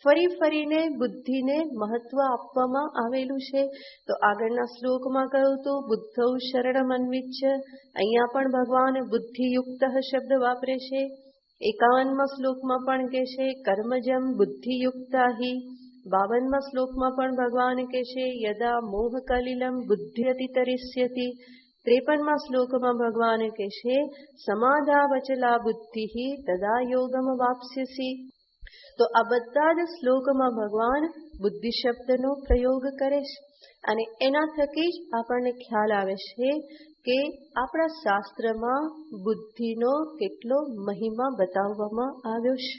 ફરી ફરીને બુદ્ધિને મહત્વ આપવામાં આવેલું છે. તો આગળના શ્લોકમાં કહ્યું હતું બુદ્ધૌ શરણ મન્વિચ્છ. અહીંયા પણ ભગવાન બુદ્ધિયુક્ત શબ્દ વાપરે છે. 51મા શ્લોકમાં પણ કહે છે કર્મજમ બુદ્ધિયુક્તાહિ. 52મા શ્લોકમાં પણ ભગવાન કહે છે યદા મોહ કલિલમ બુદ્ધિયતિ તરિષ્યતિ. 53મા શ્લોકમાં ભગવાન કહે છે સમાધાવચલા બુદ્ધિ તદા યોગમ વાપ્સ્યસી. તો આ બધા જ શ્લોકમાં ભગવાન બુદ્ધિ શબ્દનો પ્રયોગ કરે છે અને એના થકી જ આપણને ખ્યાલ આવે છે કે આપણા શાસ્ત્રમાં બુદ્ધિનો કેટલો મહિમા બતાવવામાં આવ્યો છે.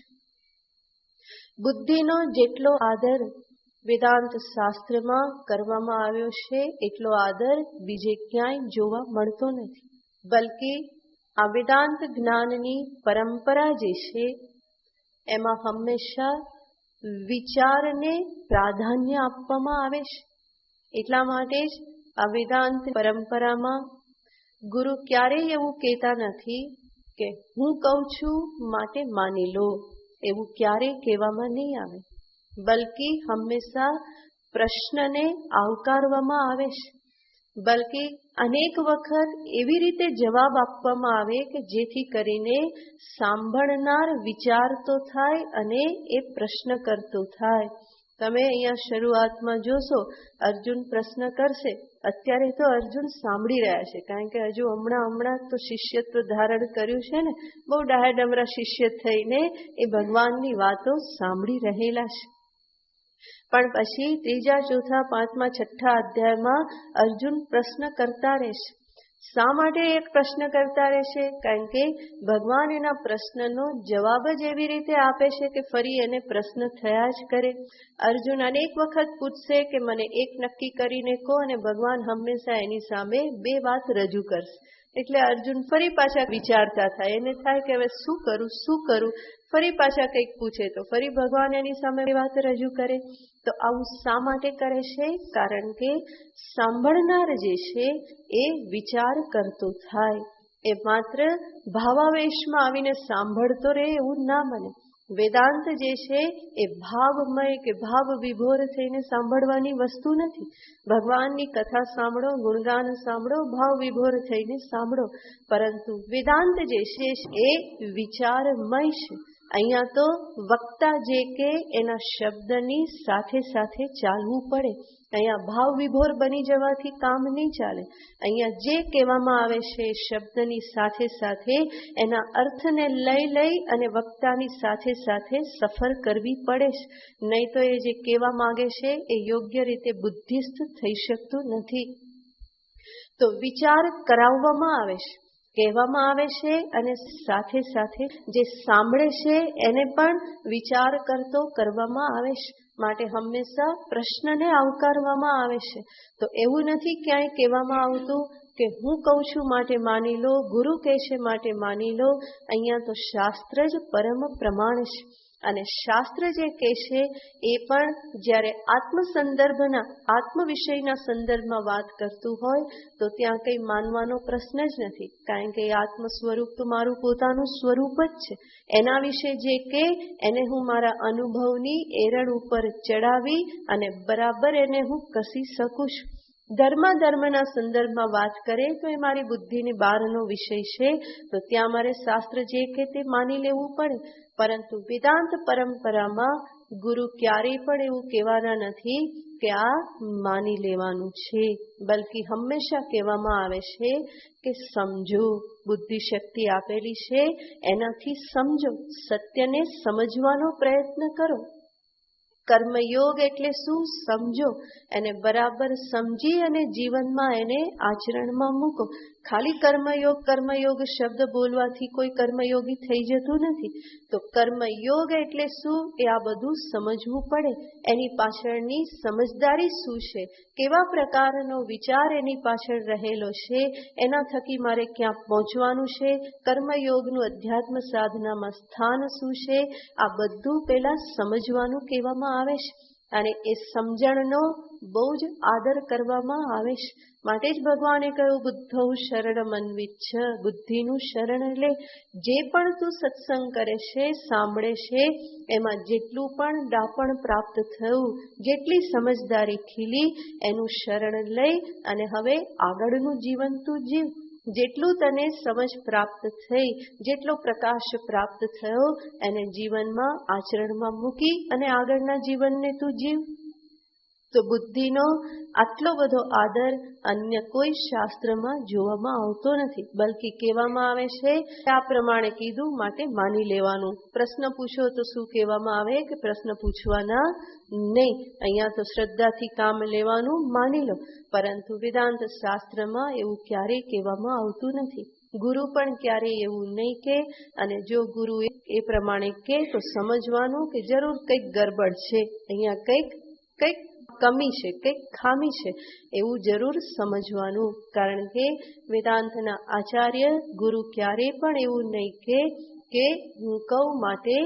બુદ્ધિનો જેટલો આદર વેદાંત શાસ્ત્રમાં કરવામાં આવ્યો છે એટલો આદર બીજે ક્યાંય જોવા મળતો નથી. બલકે આ વેદાંત જ્ઞાનની પરંપરા જે છે એમાં હંમેશા વિચારને પ્રાધાન્ય આપવામાં આવે છે. એટલા માટે જ આ વેદાંત પરંપરામાં ગુરુ ક્યારેય એવું કહેતા નથી કે હું કહું છું માટે માની લો, એવું ક્યારેય કહેવામાં નહીં આવે. બલકે હંમેશા પ્રશ્નને આવકારવામાં આવે છે. બલકે અનેક વખત એવી રીતે જવાબ આપવામાં આવે કે જેથી કરીને સાંભળનાર વિચારતો થાય અને એ પ્રશ્ન કરતો થાય. તમે અહીંયા શરૂઆતમાં જોશો અર્જુન પ્રશ્ન કરશે. અત્યારે તો અર્જુન સાંભળી રહ્યા છે, કારણ કે હજુ હમણાં તો શિષ્યત્વ ધારણ કર્યું છે ને, બહુ ડાહ્યા શિષ્ય થઈને એ ભગવાનની વાતો સાંભળી રહેલા છે. પણ પછી 3જા, 4થા, 5મા, 6થા અધ્યાયમાં અર્જુન પ્રશ્ન કરતા રહેશે. શા માટે એક પ્રશ્ન કરતા રહેશે? કારણ કે ભગવાન એના પ્રશ્નનો જવાબ જ એવી રીતે આપે છે કે ફરી એને પ્રશ્ન થયા જ કરે. અર્જુન અનેક વખત પૂછશે કે મને એક નક્કી કરીને કહો, અને ભગવાન હંમેશા એની સામે 2 વાત રજૂ કરશે. એટલે અર્જુન ફરી પાછા વિચારતા થાય, એને થાય કે હવે શું કરું. ફરી પાછા કંઈક પૂછે તો ફરી ભગવાન એની સામે વાત રજૂ કરે. તો આવું શા માટે કરે છે? કારણ કે સાંભળનાર જે છે એ વિચાર કરતો થાય. એ માત્ર ભાવાવેશમાં આવીને સાંભળતો રહે એવું ના બને. વેદાંત જે છે એ ભાવમય કે ભાવ વિભોર થઈને સાંભળવાની વસ્તુ નથી. ભગવાનની કથા સાંભળો, ગુણગાન સાંભળો, ભાવ વિભોર થઈને સાંભળો. પરંતુ વેદાંત જે છે એ વિચારમય છે. અહીંયા તો વક્તા જે કે એના શબ્દની સાથે સાથે ચાલવું પડે. અહીંયા ભાવ વિભોર બની જવાથી કામ નહીં ચાલે. અહીંયા જે કહેવામાં આવે છે શબ્દની સાથે સાથે એના અર્થને લઈ અને વક્તાની સાથે સાથે સફર કરવી પડે છે. નહીં તો એ જે કહેવા માંગે છે એ યોગ્ય રીતે બુદ્ધિસ્થ થઈ શકતું નથી. તો વિચાર કરાવવામાં આવે છે, કહેવામાં આવે છે, અને સાથે સાથે જે સાંભળે છે એને પણ વિચાર કરતો કરવામાં આવે છે. માટે હંમેશા પ્રશ્નને આવકારવામાં આવે છે. તો એવું નથી ક્યાંય કહેવામાં આવતું કે હું કહું છું માટે માની લો, ગુરુ કહે છે માટે માની લો. અહીંયા તો શાસ્ત્ર જ પરમ પ્રમાણ છે. અને શાસ્ત્ર જે કહેશે એ પણ જ્યારે આત્મ સંદર્ભના આત્મ વિષયના સંદર્ભમાં વાત કરતું હોય તો ત્યાં કંઈ માનવાનો પ્રશ્ન જ નથી, કારણ કે એ આત્મ સ્વરૂપ તો મારું પોતાનું સ્વરૂપ જ છે. એના વિશે જે કે એને હું મારા અનુભવની એરડ ઉપર ચડાવી અને બરાબર એને હું કસી શકું છું. ધર્મના સંદર્ભમાં વાત કરે તો એ મારી બુદ્ધિની બહારનો વિષય છે, તો ત્યાં મારે શાસ્ત્ર જે કે તે માની લેવું પડે. પરંતુ વેદાંત પરંપરામાં ગુરુ ક્યારેય પણ એવું કહેવાના નથી કે આ માની લેવાનું છે, બલકી હંમેશા કહેવામાં આવે છે કે સમજો, બુદ્ધિ શક્તિ આપેલી છે એનાથી સમજો, સત્યને સમજવાનો પ્રયત્ન કરો. કર્મયોગ એટલે શું સમજો, એને બરાબર સમજી અને જીવનમાં એને આચરણમાં મૂકો. ખાલી કર્મયોગ શબ્દ બોલવાથી કોઈ કર્મયોગી થઈ જતું નથી. તો કર્મયોગ એટલે શું એ આ બધું સમજવું પડે. એની પાછળની સમજદારી શું છે, કેવા પ્રકારનો વિચાર એની પાછળ રહેલો છે, એના થકી મારે ક્યાં પહોંચવાનું છે, કર્મયોગનું અધ્યાત્મ સાધનામાં સ્થાન શું છે, આ બધું પહેલા સમજવાનું કહેવામાં આવે છે. અને એ સમજણનો બહુ જ આદર કરવામાં આવે છે. માટે જ ભગવાને કહ્યું બુદ્ધૌ શરણમન્વિચ્છ, બુદ્ધિનું શરણ લે. જે પણ તું સત્સંગ કરે છે, સાંભળે છે, એમાં જેટલું પણ ડાપણ પ્રાપ્ત થયું, જેટલી સમજદારી ખીલી, એનું શરણ લઈ અને હવે આગળનું જીવન તું જીવ. જેટલું તને સમજ પ્રાપ્ત થઈ, જેટલો પ્રકાશ પ્રાપ્ત થયો, એને જીવનમાં આચરણમાં મૂકી અને આગળના જીવનને તું જીવ. તો બુદ્ધિનો આટલો બધો આદર અન્ય કોઈ શાસ્ત્રમાં જોવામાં આવતો નથી, બલકી કહેવામાં આવે છે આ પ્રમાણે કીધું માટે માની લેવાનું. પ્રશ્ન પૂછો તો શું કહેવામાં આવે કે પ્રશ્ન પૂછવાના નહીં, અહીંયા તો શ્રદ્ધાથી કામ લેવાનું, માની લો. પરંતુ વેદાંત શાસ્ત્રમાં એવું ક્યારેય કહેવામાં આવતું નથી. ગુરુ પણ ક્યારેય એવું નહીં કે, અને જો ગુરુ એ પ્રમાણે કે તો સમજવાનું કે જરૂર કંઈક ગરબડ છે, અહીંયા કંઈક કમી છે, કંઈક ખામી છે, એવું જરૂર સમજવાનું. કારણ કે વેદાંતના આચાર્ય ગુરુ ક્યારેય પણ એવું નહીં કે હું કહું માટે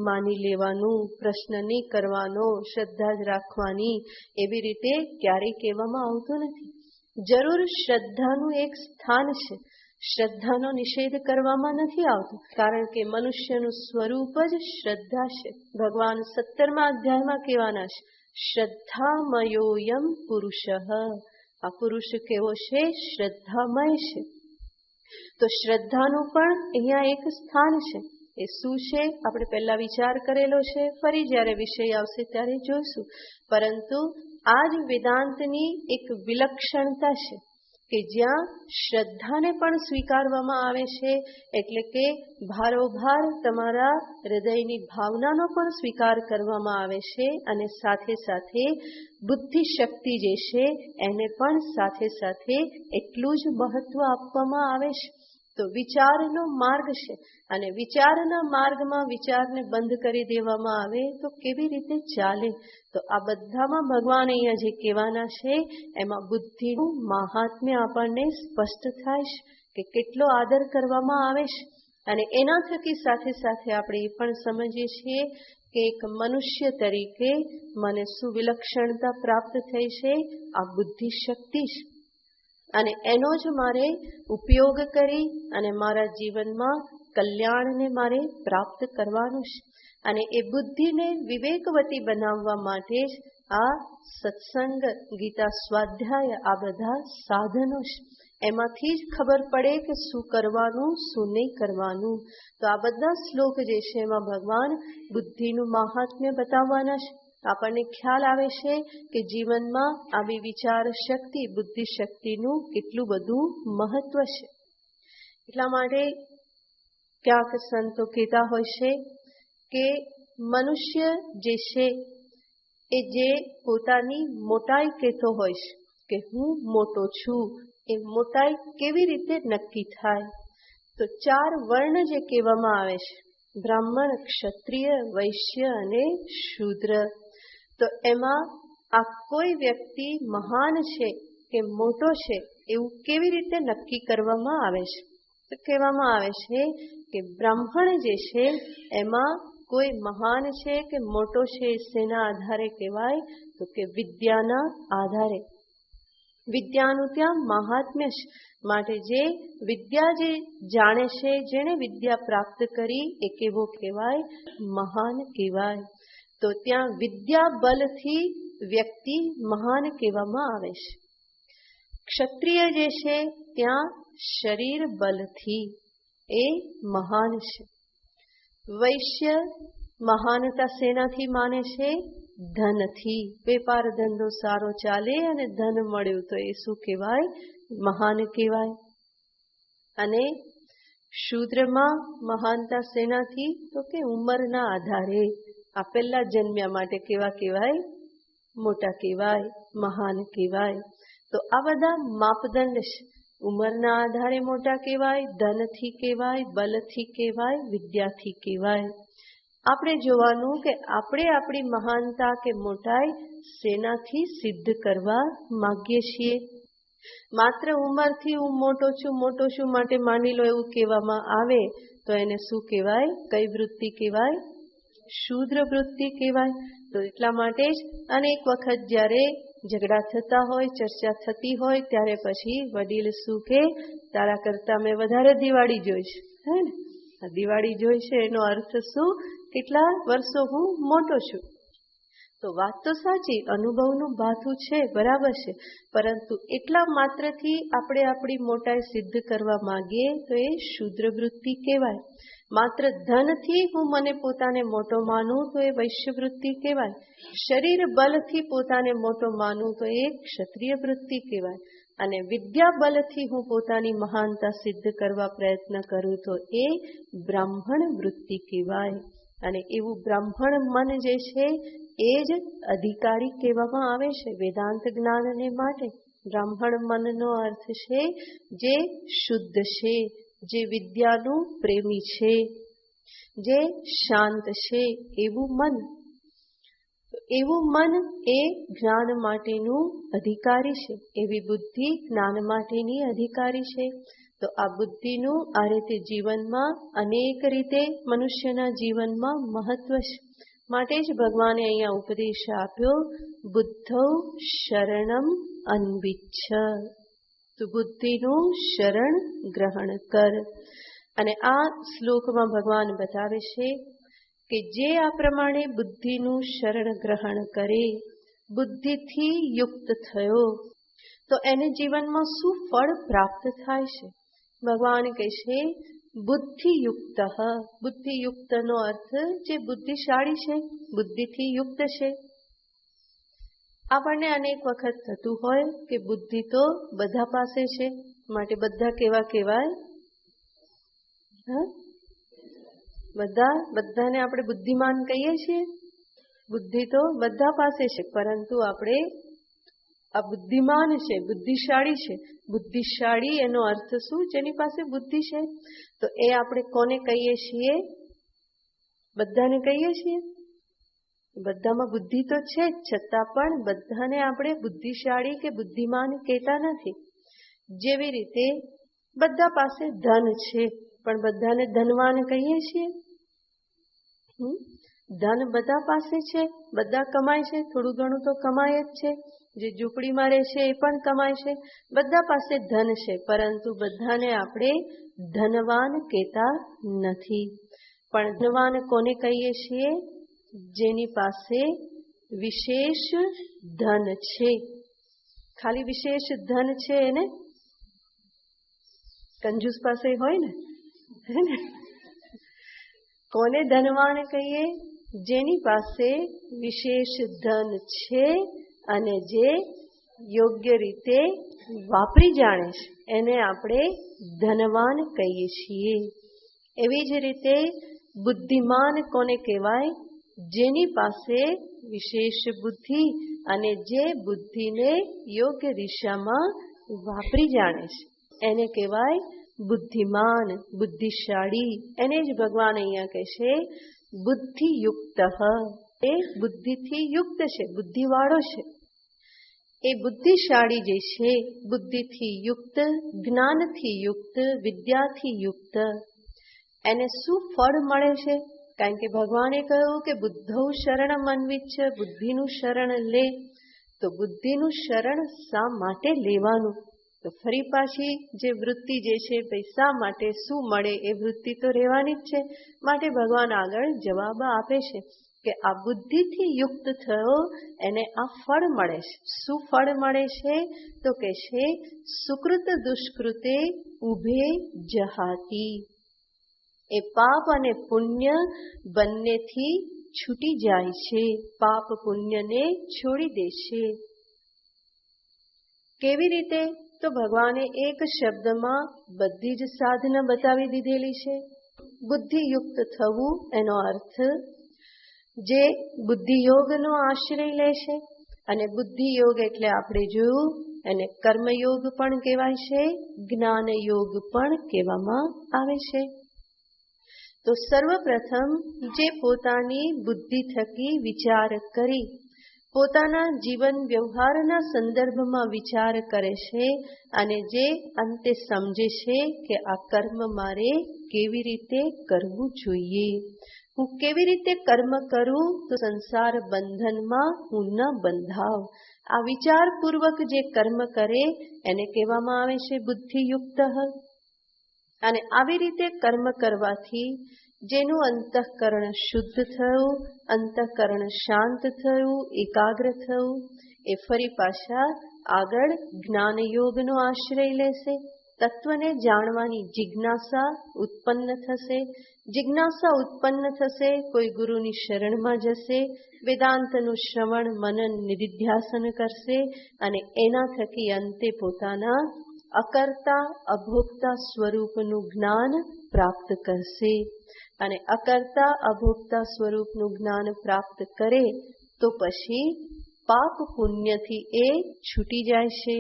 માની લેવાનું, પ્રશ્ન નહીં કરવાનો, શ્રદ્ધા જ રાખવાની, એવી રીતે ક્યારેય કહેવામાં આવતું નથી. જરૂર શ્રદ્ધાનું એક સ્થાન છે, શ્રદ્ધાનો નિષેધ કરવામાં નથી આવતો, કારણ કે મનુષ્યનું સ્વરૂપ જ શ્રદ્ધા છે. ભગવાન 17મા અધ્યાયમાં કહેવાના છે શ્રદ્ધામયોયમ પુરુષ. આ પુરુષ કેવો છે? શ્રદ્ધામય છે. તો શ્રદ્ધાનું પણ અહીંયા એક સ્થાન છે. એ શું છે આપણે પહેલા વિચાર કરેલો છે, ફરી જ્યારે વિષય આવશે ત્યારે જોઈશું. પરંતુ આ જ વેદાંતની એક વિલક્ષણતા છે કે જ્યાં શ્રદ્ધાને પણ સ્વીકારવામાં આવે છે, એટલે કે ભારોભાર તમારા હૃદયની ભાવનાનો પણ સ્વીકાર કરવામાં આવે છે, અને સાથે સાથે બુદ્ધિ શક્તિ જે છે એને પણ સાથે સાથે એટલું જ મહત્વ આપવામાં આવે છે. તો વિચારનો માર્ગ છે, અને વિચારના માર્ગમાં વિચારને બંધ કરી દેવામાં આવે તો કેવી રીતે ચાલે? તો આ બધામાં ભગવાન અહીંયા જે કહેવાના છે એમાં બુદ્ધિનું મહાત્મ્ય આપણને સ્પષ્ટ થાય છે કે કેટલો આદર કરવામાં આવે છે. અને એના થકી સાથે સાથે આપણે એ પણ સમજીએ છીએ કે એક મનુષ્ય તરીકે મને શું વિલક્ષણતા પ્રાપ્ત થઈ છે? આ બુદ્ધિ શક્તિ છે. અને એનો જ મારે ઉપયોગ કરી અને મારા જીવનમાં કલ્યાણને મારે પ્રાપ્ત કરવાનું છે. અને એ બુદ્ધિને વિવેકવતી બનાવવા માટે જ આ સત્સંગ, ગીતા સ્વાધ્યાય, આ બધા સાધનો છે. એમાંથી જ ખબર પડે કે શું કરવાનું, શું નહીં કરવાનું. તો આ બધા શ્લોક જે છે એમાં ભગવાન બુદ્ધિનું મહાત્મ્ય બતાવવાના છે. આપણને ખ્યાલ આવે છે કે જીવનમાં આવી વિચાર શક્તિ, બુદ્ધિ શક્તિનું કેટલું બધું મહત્વ છે. એટલા માટે ક્યાંક સંતો કહેતા હોય છે કે મનુષ્ય જે છે એ જે પોતાની મોટાઈ કહેતો હોય છે કે હું મોટો છું, એ મોટાઈ કેવી રીતે નક્કી થાય? તો 4 વર્ણ જે કહેવામાં આવે છે, બ્રાહ્મણ, ક્ષત્રિય, વૈશ્ય અને શૂદ્ર. તો એમાં આ કોઈ વ્યક્તિ મહાન છે કે મોટો છે એવું કેવી રીતે નક્કી કરવામાં આવે છે? તો કહેવામાં આવે છે કે બ્રાહ્મણ જે છે એમાં કોઈ મહાન છે કે મોટો છે શેના આધારે કહેવાય? તો કે વિદ્યાના આધારે. વિદ્યાનું ત્યાં મહાત્મ્ય છે. માટે જે વિદ્યા જે જાણે છે, જેણે વિદ્યા પ્રાપ્ત કરી, એ કેવો કહેવાય? મહાન કહેવાય. તો ત્યાં વિદ્યા બલથી વ્યક્તિ મહાન કહેવામાં આવે છે. ક્ષત્રિય જે છે ત્યાં શરીર બલથી એ મહાન છે. વૈશ્ય મહાનતા શેનાથી માને છે? ધનથી. વેપાર ધંધો સારો ચાલે અને ધન મળ્યું તો એ શું કહેવાય? મહાન કહેવાય. અને શૂદ્રમાં મહાનતા શેનાથી? તો કે ઉંમરના આધારે. આ પહેલા જન્મ્યા માટે કેવા કહેવાય? મોટા કહેવાય, મહાન કહેવાય. તો આ બધા માપદંડ છે. ઉંમરના આધારે મોટા કહેવાય, ધનથી કહેવાય, બલથી કહેવાય, વિદ્યાથી કહેવાય. આપણે જોવાનું કે આપણે આપણી મહાનતા કે મોટાઈ શેનાથી સિદ્ધ કરવા માંગીએ છીએ. માત્ર ઉંમરથી હું મોટો છું માટે માની લો એવું કહેવામાં આવે તો એને શું કહેવાય? કઈ વૃત્તિ કહેવાય? શૂદ્ર વૃત્તિ કહેવાય. તો એટલા માટે જ અનેક વખત જ્યારે ઝઘડા થતા હોય, ચર્ચા થતી હોય, ત્યારે પછી વડીલ શું કે, તારા કરતા મેં વધારે દિવાળી જોઈ છે, હે ને? આ દિવાળી જોઈ છે એનો અર્થ શું? કેટલા વર્ષો હું મોટો છું. તો વાત તો સાચી, અનુભવનું ભાથું છે, બરાબર છે. પરંતુ એટલા માત્રથી આપણે આપણી મોટાઈ સિદ્ધ કરવા માંગીએ તો એ શૂદ્ર વૃત્તિ કહેવાય. માત્ર ધનથી હું મને પોતાને મોટો માનું તો એ વૈશ્ય વૃત્તિ કહેવાય. શરીર બલથી પોતાને મોટો માનું તો એ ક્ષત્રિય વૃત્તિ કહેવાય. અને વિદ્યા બલથી હું પોતાની મહાનતા સિદ્ધ કરવા પ્રયત્ન કરું તો એ બ્રાહ્મણ વૃત્તિ કહેવાય. અને એવું બ્રાહ્મણ મન જે છે એ જ અધિકારી કહેવામાં આવે છે વેદાંત જ્ઞાનને માટે. બ્રાહ્મણ મનનો અર્થ છે જે શુદ્ધ છે, જે વિદ્યાનું પ્રેમી છે, જે શાંત છે, એવું મન. એવું મન એ જ્ઞાન માટેનું અધિકારી છે. એવી બુદ્ધિ જ્ઞાન માટેની અધિકારી છે. તો આ બુદ્ધિનું આ રીતે જીવનમાં અનેક રીતે મનુષ્યના જીવનમાં મહત્વ છે. માટે જ ભગવાને અહીંયા ઉપદેશ આપ્યો, બુદ્ધૌ શરણમ અન્વિચ્છ. તો બુદ્ધિનું શરણ ગ્રહણ કર. અને આ શ્લોકમાં ભગવાન બતાવે છે કે જે આ પ્રમાણે બુદ્ધિનું શરણ ગ્રહણ કરે, બુદ્ધિથી યુક્ત થયો, તો એને જીવનમાં શું ફળ પ્રાપ્ત થાય છે? ભગવાન કહે છે બુદ્ધિયુક્ત. બુદ્ધિયુક્તનો અર્થ જે બુદ્ધિશાળી છે, બુદ્ધિથી યુક્ત છે. આપણને અનેક વખત થતું હોય કે બુદ્ધિ તો બધા પાસે છે, માટે બધા કેવા કહેવાય? બધાને આપણે બુદ્ધિમાન કહીએ છીએ. બુદ્ધિ તો બધા પાસે છે, પરંતુ આપણે આ બુદ્ધિમાન છે, બુદ્ધિશાળી છે. બુદ્ધિશાળી એનો અર્થ શું? જેની પાસે બુદ્ધિ છે. તો એ આપણે કોને કહીએ છીએ? બધાને કહીએ છીએ. બધામાં બુદ્ધિ તો છે જ, છતાં પણ બધાને આપણે બુદ્ધિશાળી કે બુદ્ધિમાન કહેતા નથી. જેવી રીતે બધા પાસે ધન છે, પણ બધાને ધનવાન કહીએ છીએ. ધન બધા પાસે છે, બધા કમાય છે, થોડું ઘણું તો કમાય જ છે. જે ઝૂંપડીમાં રહે છે એ પણ કમાય છે. બધા પાસે ધન છે, પરંતુ બધાને આપણે ધનવાન કહેતા નથી. પણ ધનવાન કોને કહીએ છીએ? જેની પાસે વિશેષ ધન છે. ખાલી વિશેષ ધન છે એને કંજૂસ પાસે હોય ને, હે ને? કોને ધનવાન કહીએ? જેની પાસે વિશેષ ધન છે અને જે યોગ્ય રીતે વાપરી જાણે છે, એને આપણે ધનવાન કહીએ છીએ. એવી જ રીતે બુદ્ધિમાન કોને કહેવાય? જેની પાસે વિશેષ બુદ્ધિ અને જે બુદ્ધિને યોગ્ય દિશામાં વાપરી જાણે છે, એને કહેવાય બુદ્ધિમાન, બુદ્ધિશાળી. એને જ ભગવાન અહીંયા કહે છે બુદ્ધિયુક્ત. એ બુદ્ધિથી યુક્ત છે, બુદ્ધિવાળો છે. એ બુદ્ધિશાળી જે છે, બુદ્ધિથી યુક્ત, જ્ઞાનથી યુક્ત, વિદ્યાથી યુક્ત, એને શું ફળ મળે છે? કારણ કે ભગવાને કહ્યું કે બુદ્ધૌ શરણમ અન્વિચ્છ, બુદ્ધિનું શરણ લે. તો બુદ્ધિનું શરણ શા માટે લેવાનું? તો ફરી પાછી જે વૃત્તિ જે છે ભાઈ શા માટે શું મળે એ વૃત્તિ તો રહેવાની જ છે. માટે ભગવાન આગળ જવાબ આપે છે કે આ બુદ્ધિથી યુક્ત થયો એને આ ફળ મળે છે. શું ફળ મળે છે? તો કે છે સુકૃત દુષ્કૃતે ઉભે જહાતી. એ પાપ અને પુણ્ય બંનેથી છૂટી જાય છે, પાપ પુણ્યને છોડી દેશે. કેવી રીતે? તો ભગવાને એક શબ્દમાં બધી જ સાધના બતાવી દીધેલી છે. બુદ્ધિયુક્ત થવું એનો અર્થ જે બુદ્ધિયોગનો આશ્રય લેશે, અને બુદ્ધિયોગ એટલે આપણે જોયું એને કર્મયોગ પણ કહેવાય છે, જ્ઞાનયોગ પણ કહેવામાં આવે છે. તો સર્વપ્રથમ જે પોતાની બુદ્ધિ થકી વિચાર કરી પોતાના જીવન વ્યવહારના સંદર્ભમાં વિચાર કરે છે અને જે અંતે સમજે છે કે આ કર્મ મારે કેવી રીતે કરવું જોઈએ, હું કેવી રીતે કર્મ કરું તો સંસાર બંધનમાં હું ન બંધાવ. આ વિચારપૂર્વક જે કર્મ કરે એને કહેવામાં આવે છે બુદ્ધિયુક્ત. અને આવી રીતે કર્મ કરવાથી જેનું અંતઃકરણ શુદ્ધ થયું, અંતઃકરણ શાંત થયું, એકાગ્ર થયું, એ ફરી પાછા આગળ જ્ઞાનયોગનો આશ્રય લેશે. તત્વને જાણવાની જિજ્ઞાસા ઉત્પન્ન થશે. જિજ્ઞાસા ઉત્પન્ન થશે, કોઈ ગુરુની શરણમાં જશે, વેદાંતનું શ્રવણ મનન નિધિધ્યાસન કરશે અને એના થકી અંતે પોતાના અકર્તા અભોક્તા સ્વરૂપનું જ્ઞાન પ્રાપ્ત કરશે. અને અકર્તા અભોક્તા સ્વરૂપનું જ્ઞાન પ્રાપ્ત કરે તો પછી પાપ પુણ્યથી એ છૂટી જાય છે.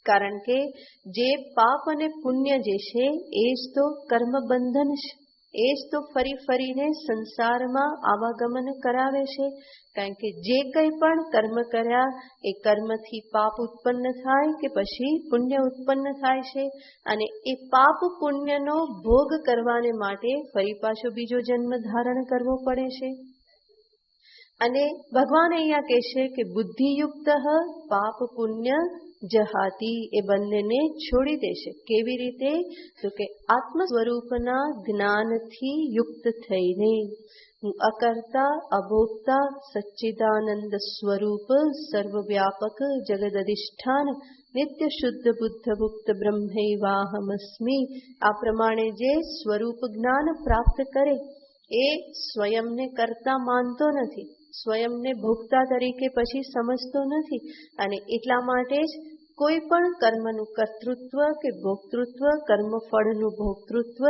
કારણ કે જે પાપ અને પુણ્ય જે છે એ જ તો કર્મ બંધન છે, એ જ તો ફરી ફરીને સંસારમાં આવાગમન કરાવે છે. કારણ કે જે કંઈ પણ કર્મ કર્યા એ કર્મથી પાપ ઉત્પન્ન થાય કે પછી પુણ્ય ઉત્પન્ન થાય છે, અને એ પાપ પુણ્યનો ભોગ કરવાને માટે ફરી પાછો બીજો જન્મ ધારણ કરવો પડે છે. અને ભગવાન અહીંયા કહેશે કે બુદ્ધિયુક્ત પાપ પુણ્ય જહાતી, એ બંનેને છોડી દેશે. કેવી રીતે? તો કે આત્મ સ્વરૂપના જ્ઞાનથી યુક્ત થઈને હું અકર્તા અભોક્તા સચ્ચિદાનંદ સ્વરૂપ સર્વવ્યાપક જગદ અધિષ્ઠાન નિત્ય શુદ્ધ બુદ્ધ મુક્ત બ્રહ્મૈવાહમસ્મી, આ પ્રમાણે જે સ્વરૂપ જ્ઞાન પ્રાપ્ત કરે એ સ્વયંને કરતા માનતો નથી, સ્વયંને ભોગતા તરીકે પછી સમજતો નથી, અને એટલા માટે જ કોઈ પણ કર્મનું કર્તૃત્વ કે ભોક્તૃત્વ, કર્મફળનું ભોક્તૃત્વ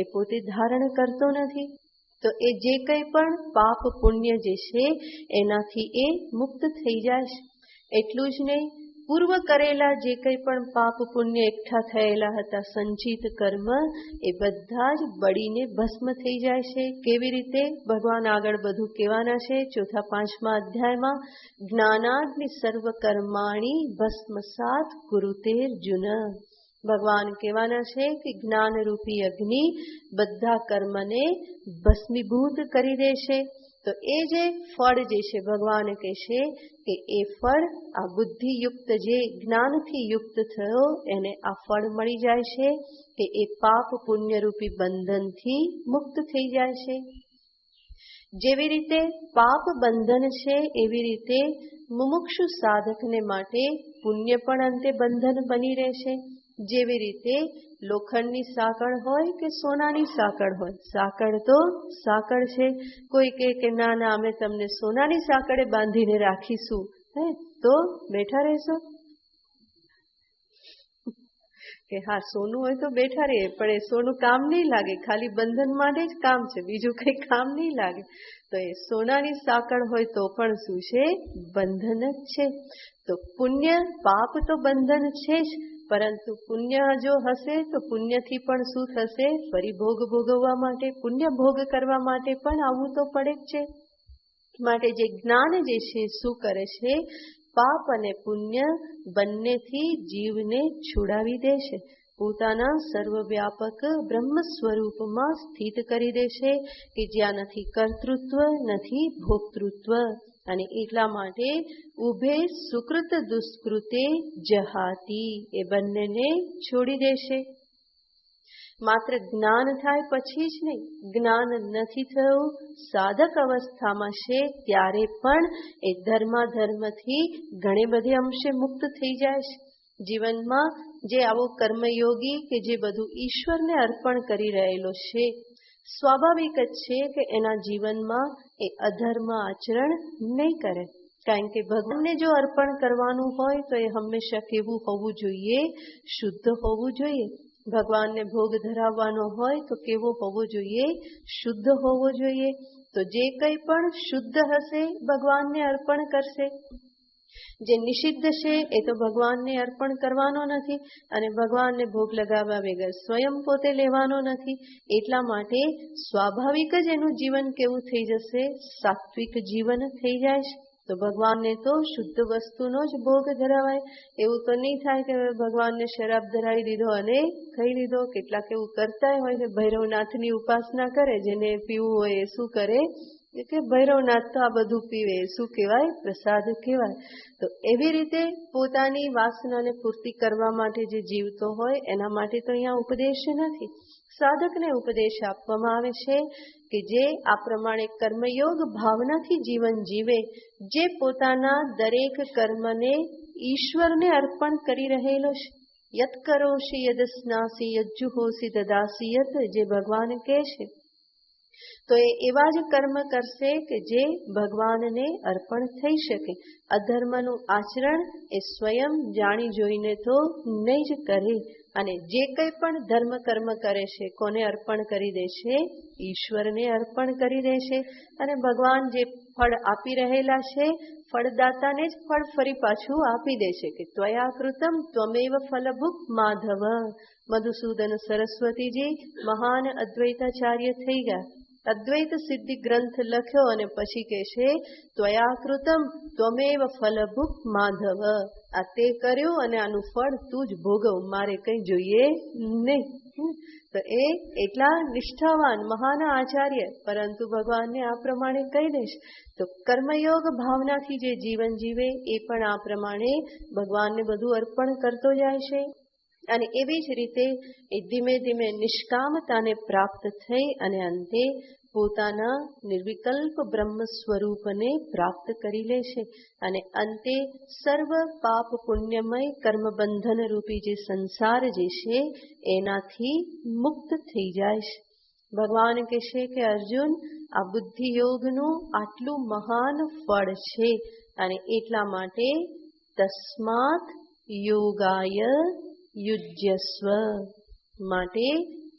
એ પોતે ધારણ કરતો નથી. તો એ જે કંઈ પણ પાપ પુણ્ય જે છે એનાથી એ મુક્ત થઈ જાય છે. એટલું જ નહીં, પૂર્વ કરેલા જે કંઈ પણ પાપ પુણ્ય એકઠા થયેલા હતા સંચિત કર્મ, એ બધા જ બળીને ભસ્મ થઈ જાય છે. કેવી રીતે? ભગવાન આગળ બધું કહેવાના છે. 4-5મા અધ્યાયમાં જ્ઞાનાગ્નિ સર્વ કર્માણી ભસ્મસાત કુરુતેર્જુન, ભગવાન કહેવાના છે કે જ્ઞાનરૂપી અગ્નિ બધા કર્મને ભસ્મીભૂત કરી દેશે. તો એ જે ફળ જે છે ભગવાન કહેશે કે એ ફળ આ બુદ્ધિયુક્ત જે જ્ઞાનથી યુક્ત થયો એને આ ફળ મળી જાય છે કે એ પાપ પુણ્યરૂપી બંધનથી મુક્ત થઈ જાય છે. જેવી રીતે પાપ બંધન છે એવી રીતે મુમુક્ષુ સાધકને માટે પુણ્ય પણ અંતે બંધન બની રહેશે. જેવી રીતે લોખંડની સાંકળ હોય કે સોનાની સાંકળ હોય, સાંકળ તો સાંકળ છે. કોઈ કહે કે ના ના અમે તમને સોનાની સાંકળે બાંધીને રાખીશું, તો બેઠા રહેશો? કે હા સોનું હોય તો બેઠા રહીએ, પણ એ સોનું કામ નહીં લાગે, ખાલી બંધન માટે જ કામ છે, બીજું કઈ કામ નહીં લાગે. તો એ સોનાની સાંકળ હોય તો પણ શું છે? બંધન જ છે. તો પુણ્ય પાપ તો બંધન છે જ, પરંતુ પુણ્ય જો હશે તો પુણ્યથી પણ શું થશે? ફરી ભોગ ભોગવવા માટે, પુણ્ય ભોગ કરવા માટે પણ આવવું તો પડે જ છે. માટે જે જ્ઞાન જે છે શું કરે છે? પાપ અને પુણ્ય બંનેથી જીવને છોડાવી દેશે. પોતાના સર્વવ્યાપક બ્રહ્મ સ્વરૂપમાં સ્થિત કરી દેશે કે જ્યાં નથી કર્તૃત્વ નથી ભોક્તૃત્વ. અને એટલા માટે ઉભે સુકૃત દુષ્કૃતે જહાતી, એ બંનેને છોડી દેશે. માત્ર જ્ઞાન થાય પછી જ નહીં, જ્ઞાન નથી થયું, સાધક અવસ્થામાં છે ત્યારે પણ એ ધર્માધર્મથી ઘણી બધી અંશે મુક્ત થઈ જાય છે. જીવનમાં જે આવો કર્મયોગી કે જે બધું ઈશ્વરને અર્પણ કરી રહેલો છે, સ્વાભાવિક જ છે કે એના જીવનમાં એ અધર્મ આચરણ નહીં કરે. કારણ કે ભગવાનને જો અર્પણ કરવાનું હોય તો એ હંમેશા કેવું હોવું જોઈએ? શુદ્ધ હોવું જોઈએ. ભગવાનને ભોગ ધરાવવાનો હોય તો કેવો હોવો જોઈએ? શુદ્ધ હોવો જોઈએ. તો જે કંઈ પણ શુદ્ધ હશે ભગવાનને અર્પણ કરશે. જે નિષિદ્ધ છે એ તો ભગવાનને અર્પણ કરવાનો નથી અને ભગવાનને ભોગ લગાવવા વગર સ્વયં પોતે લેવાનો નથી. એટલા માટે સ્વાભાવિક જ એનું જીવન કેવું થઈ જશે? સાત્વિક જીવન થઈ જાય છે. તો ભગવાનને તો શુદ્ધ વસ્તુનો જ ભોગ ધરાવાય. એવું તો નહીં થાય કે ભગવાનને શરાબ ધરાવી દીધો અને ખાઈ લીધો. કેટલાક એવું કરતા હોય કે ભૈરવનાથની ઉપાસના કરે, જેને પીવું હોય એ શું કરે કે ભૈરવનાથ તો આ બધું પીવે, શું કહેવાય? પ્રસાદ કહેવાય. તો એવી રીતે પોતાની વાસનાને પૂર્તિ કરવા માટે જે જીવતો હોય એના માટે તો અહીંયા ઉપદેશ નથી. સાધકને ઉપદેશ આપવામાં આવે છે કે જે આ પ્રમાણે કર્મયોગ ભાવનાથી જીવન જીવે, જે પોતાના દરેક કર્મને ઈશ્વરને અર્પણ કરી રહેલો છે. યત કરોશી યદ સ્નાસી યજ્જુહોસી દદાસી યત, જે ભગવાન કહે છે, તો એ એવા જ કર્મ કરશે કે જે ભગવાનને અર્પણ થઈ શકે. અધર્મનું આચરણ એ સ્વયં જાણી જોઈને તો નહીં જ કરે. અને જે કંઈ પણ ધર્મ કર્મ કરે છે કોને અર્પણ કરી દેશે? ઈશ્વરને અર્પણ કરી દેશે. અને ભગવાન જે ફળ આપી રહેલા છે, ફળદાતાને જ ફળ ફરી પાછું આપી દેશે કે ત્વયા કૃતમ ત્વમેવ ફલભુક માધવ. મધુસૂદન સરસ્વતીજી મહાન અદ્વૈતાચાર્ય થઈ ગયા. અદ્વૈત સિદ્ધિ ગ્રંથ લખ્યો અને પછી કહે છે ત્વયા કૃતમ ત્વમેવ ફલભુક માધવ. આ તે કર્યું અને આનું ફળ તું જ ભોગવ, મારે કંઈ જોઈએ નહીં. તો એ એટલા નિષ્ઠાવાન મહાન આચાર્ય, પરંતુ ભગવાનને આ પ્રમાણે કહી દઈશ. તો કર્મયોગ ભાવનાથી જે જીવન જીવે એ પણ આ પ્રમાણે ભગવાનને બધું અર્પણ કરતો જાય છે. અને એવી જ રીતે એ ધીમે ધીમે નિષ્કામતાને પ્રાપ્ત થઈ અને અંતે પોતાના નિર્વિકલ્પ બ્રહ્મ સ્વરૂપને પ્રાપ્ત કરી લે છે. અને અંતે સર્વ પાપ પુણ્યમય કર્મબંધન રૂપી જે સંસાર જે છે એનાથી મુક્ત થઈ જાય છે. ભગવાન કહે છે કે અર્જુન, આ બુદ્ધિ યોગનું આટલું મહાન ફળ છે અને એટલા માટે તસ્માત યોગાય યુજ્યસ્વ, માટે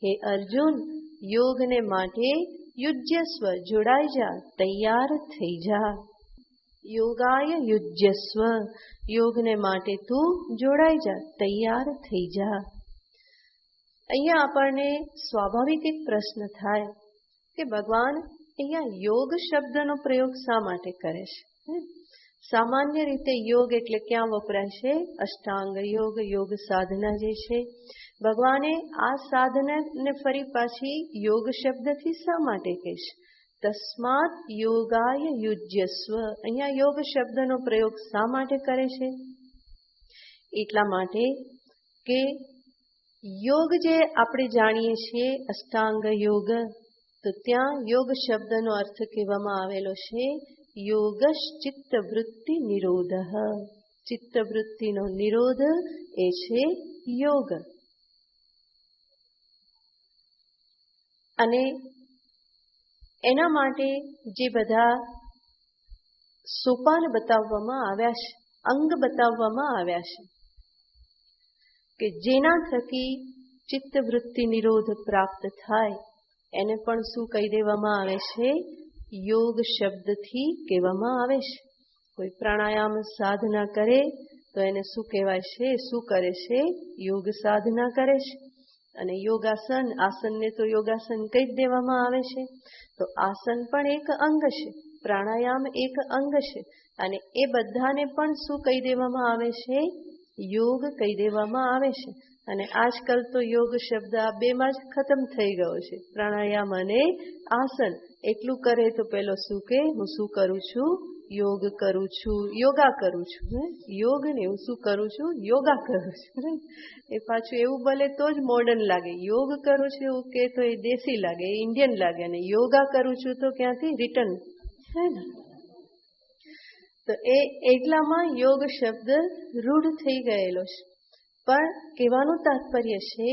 હે અર્જુન યોગને માટે યુજ્યસ્વ, જોડાઈ જા, તૈયાર થઈ જા. યોગાય યુજ્યસ્વ, યોગને માટે તું જોડાઈ જા, તૈયાર થઈ જા. અહીંયા આપણને સ્વાભાવિક એક પ્રશ્ન થાય કે ભગવાન અહીંયા યોગ શબ્દનો પ્રયોગ શા માટે કરે છે? સામાન્ય રીતે યોગ એટલે ક્યાં વપરાય છે? અષ્ટાંગ યોગ, યોગ સાધના જે છે. ભગવાને આ સાધનાને ફરી પાછી યોગ શબ્દથી શા માટે કહે છે? તસ્માત યોગાય યુજ્યસ્વ, અહીંયા યોગ શબ્દનો પ્રયોગ શા માટે કરે છે? એટલા માટે કે યોગ જે આપણે જાણીએ છીએ અષ્ટાંગ યોગ, તો ત્યાં યોગ શબ્દનો અર્થ કહેવામાં આવેલો છે યોગશ ચિત્તવૃત્તિ નિરોધ. ચિત્તવૃત્તિનો નિરોધ એ છે યોગ. અને એના માટે જે બધા સોપાન બતાવવામાં આવ્યા છે, અંગ બતાવવામાં આવ્યા છે કે જેના થકી ચિત્તવૃત્તિ નિરોધ પ્રાપ્ત થાય, એને પણ શું કહી દેવામાં આવે છે? યોગ શબ્દથી કહેવામાં આવે છે. કોઈ પ્રાણાયામ સાધના કરે તો એને શું કહેવાય છે? શું કરે છે? યોગ સાધના કરે છે. અને યોગાસન, આસનને તો યોગાસન કહી જ દેવામાં આવે છે. તો આસન પણ એક અંગ છે, પ્રાણાયામ એક અંગ છે. અને એ બધાને પણ શું કહી દેવામાં આવે છે? યોગ કહી દેવામાં આવે છે. અને આજકાલ તો યોગ શબ્દ આ બેમાં જ ખતમ થઈ ગયો છે. પ્રાણાયામ અને આસન એટલું કરે તો પેલો શું કે હું શું કરું છું? યોગ કરું છું, યોગા કરું છું. યોગ ને હું શું કરું છું? યોગા કરું છું. એ પાછું એવું બોલે તો જ મોડર્ન લાગે. યોગ કરું છું એવું કે તો એ દેશી લાગે, એ ઇન્ડિયન લાગે. અને યોગા કરું છું તો ક્યાંથી રિટર્ન છે ને. તો એ એટલામાં યોગ શબ્દ રૂઢ થઈ ગયેલો છે. પણ કહેવાનું તાત્પર્ય છે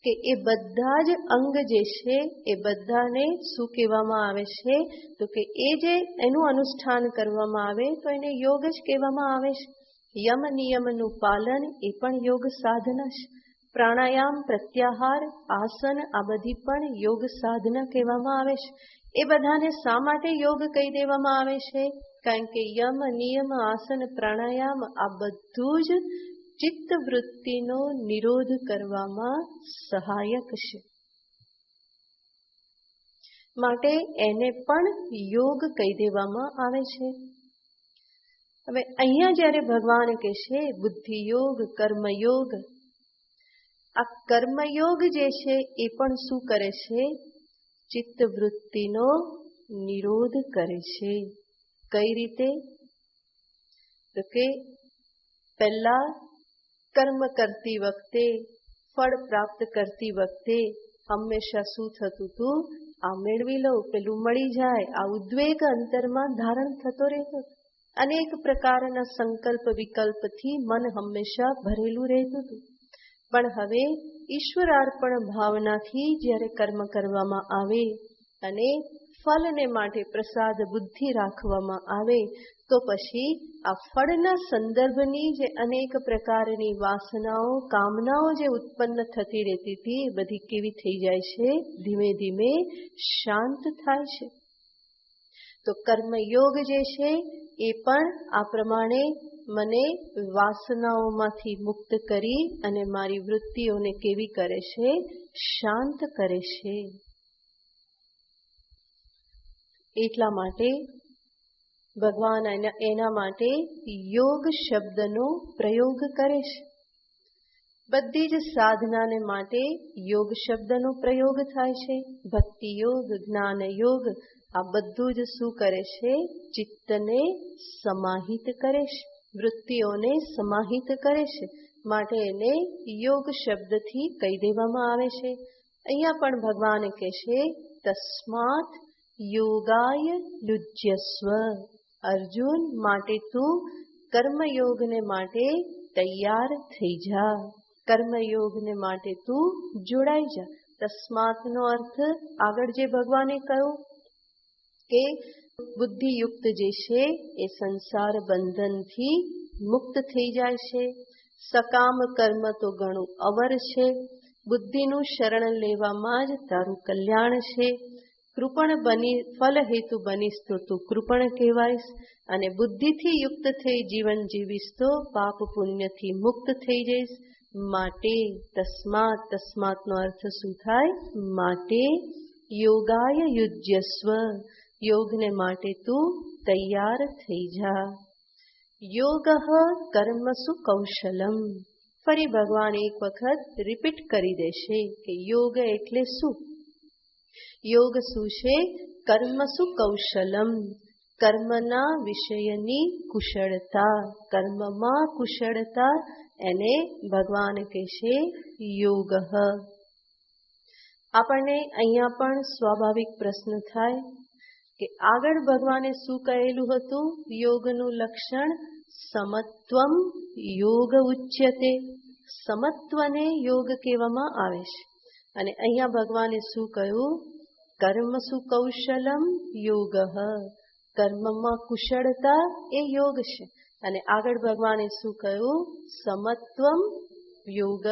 કે એ બધા જ અંગ જે છે એ બધાને શું કહેવામાં આવે છે? તો કે એ જે એનું અનુષ્ઠાન કરવામાં આવે તો એને યોગ જ કહેવામાં આવે છે. યમ નિયમનું પાલન એ પણ યોગ સાધના છે. પ્રાણાયામ, પ્રત્યાહાર, આસન આ બધી પણ યોગ સાધના કહેવામાં આવે છે. એ બધાને શા માટે યોગ કહી દેવામાં આવે છે? કારણ કે યમ, નિયમ, આસન, પ્રાણાયામ આ બધું જ ચિત્ત વૃત્તિનો નિરોધ કરવામાં સહાયક છે. માટે એને પણ યોગ કહી દેવામાં આવે છે. હવે અહીંયા જ્યારે ભગવાન કહેશે બુદ્ધિ યોગ, કર્મયોગ, આ કર્મયોગ જે છે એ પણ શું કરે છે? ચિત્ત વૃત્તિનો નિરોધ કરે છે. કઈ રીતે? તો કે પહેલા કર્મ કરતી વખતે, ફળ પ્રાપ્ત કરતી વખતે હંમેશા શું થતું હતું? આ મેળવી લઉં, પેલું મળી જાય, આ ઉદ્વેગ અંતરમાં ધારણ થતો રહેતો. અનેક પ્રકારના સંકલ્પ વિકલ્પથી મન હંમેશા ભરેલું રહેતું હતું. પણ હવે ઈશ્વરાર્પણ ભાવનાથી જ્યારે કર્મ કરવામાં આવે અને ફલને માટે પ્રસાદ બુદ્ધિ રાખવામાં આવે તો પછી આ ફળના સંદર્ભની જે અનેક પ્રકારની વાસનાઓ, કામનાઓ જે ઉત્પન્ન થતી રહેતી હતી એ બધી કેવી થઈ જાય છે? ધીમે ધીમે શાંત થાય છે. તો કર્મયોગ જે છે એ પણ આ પ્રમાણે મને વાસનાઓમાંથી મુક્ત કરી અને મારી વૃત્તિઓને કેવી કરે છે? શાંત કરે છે. એટલા માટે ભગવાન એના માટે યોગ શબ્દનો પ્રયોગ કરે છે. બધી જ સાધનાને માટે યોગ શબ્દનો પ્રયોગ થાય છે. ભક્તિ યોગ, જ્ઞાન યોગ આ બધું જ શું કરે છે? ચિત્તને સમાહિત કરે છે, વૃત્તિઓને સમાહિત કરે છે. માટે એને યોગ શબ્દથી કહી દેવામાં આવે છે. અહીંયા પણ ભગવાન કહે છે તસ્માત યોગાય યુજ્યસ્વ. અર્જુન, માટે તું કર્મયોગને માટે તૈયાર થઈ જા. કર્મયોગને માટે તું જોડાઈ જા. તસ્માતનો અર્થ આગળ જે ભગવાને કહ્યું કે બુદ્ધિયુક્ત જે છે એ સંસાર બંધનથી મુક્ત થઈ જાય છે. સકામ કર્મ તો ઘણું અવર છે. બુદ્ધિનું શરણ લેવામાં જ તારું કલ્યાણ છે. કૃપણ બની ફલ હેતુ બનીશ તો તું કૃપણ કહેવાઈશ. અને બુદ્ધિથી યુક્ત થઈ જીવન જીવીશ તો પાપ પુણ્યથી મુક્ત થઈ જઈશ. માટે તસ્માત, તસ્માતનો અર્થ શું થાય? માટે યોગાય યુજ્યસ્વ. યોગને માટે તું તૈયાર થઈ જા. યોગ કર્મસુ કૌશલમ. ફરી ભગવાન એક વખત રિપીટ કરી દેશે કે યોગ એટલે શું? યોગ શું છે? કર્મસુ કૌશલમ. કર્મના વિષયની કુશળતા, કર્મમાં કુશળતા, એને ભગવાન કહેશે યોગ. આપણને અહીંયા પણ સ્વાભાવિક પ્રશ્ન થાય કે આગળ ભગવાને શું કહેલું હતું? યોગનું લક્ષણ સમત્વમ યોગ ઉચ્યતે. સમત્વને યોગ કહેવામાં આવે છે. અને અહીંયા ભગવાને શું કહ્યું? કર્મસુ કૌશલમ યોગ. કર્મમાં કુશળતા એ યોગ છે. અને આગળ ભગવાને શું કહ્યું? સમત્વમ યોગ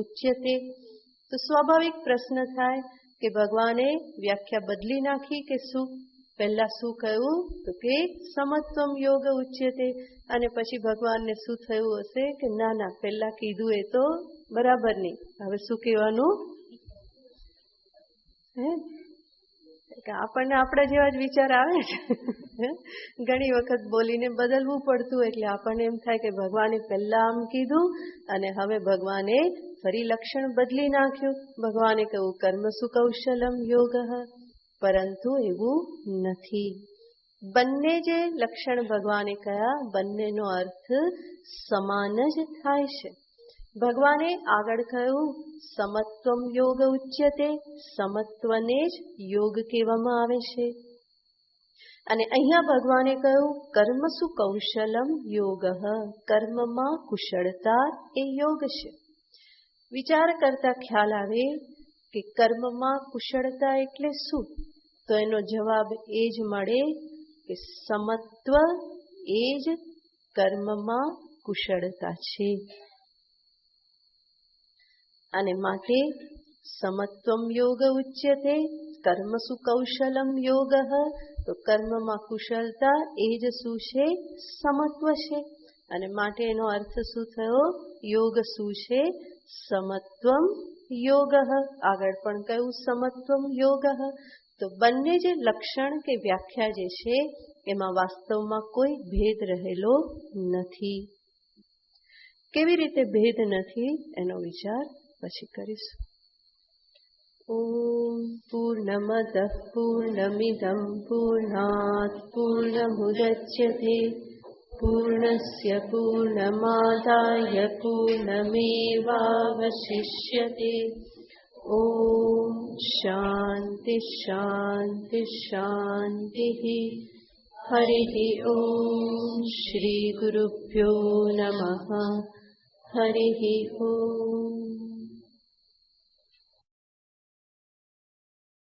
ઉચ્યતે. તો સ્વાભાવિક પ્રશ્ન થાય કે ભગવાને વ્યાખ્યા બદલી નાખી કે શું? પહેલા શું કહ્યું? તો કે સમત્વમ યોગ ઉચ્યતે. અને પછી ભગવાનને શું થયું હશે કે ના ના, પહેલા કીધું એ તો બરાબર નહીં, હવે શું કહેવાનું? કે આપણને આપણા જેવા જ વિચાર આવે છે. ઘણી વખત બોલીને બદલવું પડતું, એટલે આપણને એમ થાય કે ભગવાને પહેલા આમ કીધું અને હવે ભગવાને ફરી લક્ષણ બદલી નાખ્યું. ભગવાને કહ્યું કર્મસુ કૌશલમ યોગ, પરંતુ એવું નથી. બંને જે લક્ષણ ભગવાને કહ્યા, બંનેનો અર્થ સમાન જ થાય છે. ભગવાને આગળ કહ્યું સમત્વમ યોગ ઉચ્યતે, સમત્વને જ યોગ કહેવામાં આવે છે. અને અહીંયા ભગવાને કહ્યું કર્મસુ કૌશલમ યોગ, કર્મમાં કુશળતા એ યોગ છે. વિચાર કરતા ખ્યાલ આવે કે કર્મમાં કુશળતા એટલે શું? તો એનો જવાબ એ જ મળે કે સમત્વ એ જ કર્મમાં કુશળતા છે. અને માટે સમત્વમ યોગ ઉચ્યતે, કર્મસુ કૌશલમ યોગ, તો કર્મમાં કુશળતા એ જ શું છે? સમત્વ છે. અને માટે એનો અર્થ શું થયો? યોગ શું છે? સમત્વમ યોગ. આગળ પણ કહ્યું સમત્વમ યોગ. તો બંને જે લક્ષણ કે વ્યાખ્યા જે છે એમાં વાસ્તવમાં કોઈ ભેદ રહેલો નથી. કેવી રીતે ભેદ નથી એનો વિચાર પછી કરીશું. ઓમ પૂર્ણમદ પૂર્ણમિદં પૂર્ણાત પૂર્ણમુદચ્યતે પૂર્ણસ્ય પૂર્ણમાદાય પૂર્ણમેવાવશિષ્યતે. ઓમ શાંતિ શાંતિ શાંતિ. હરિ ઓમ શ્રી ગુરુભ્યો નમઃ. હરિ ઓમ.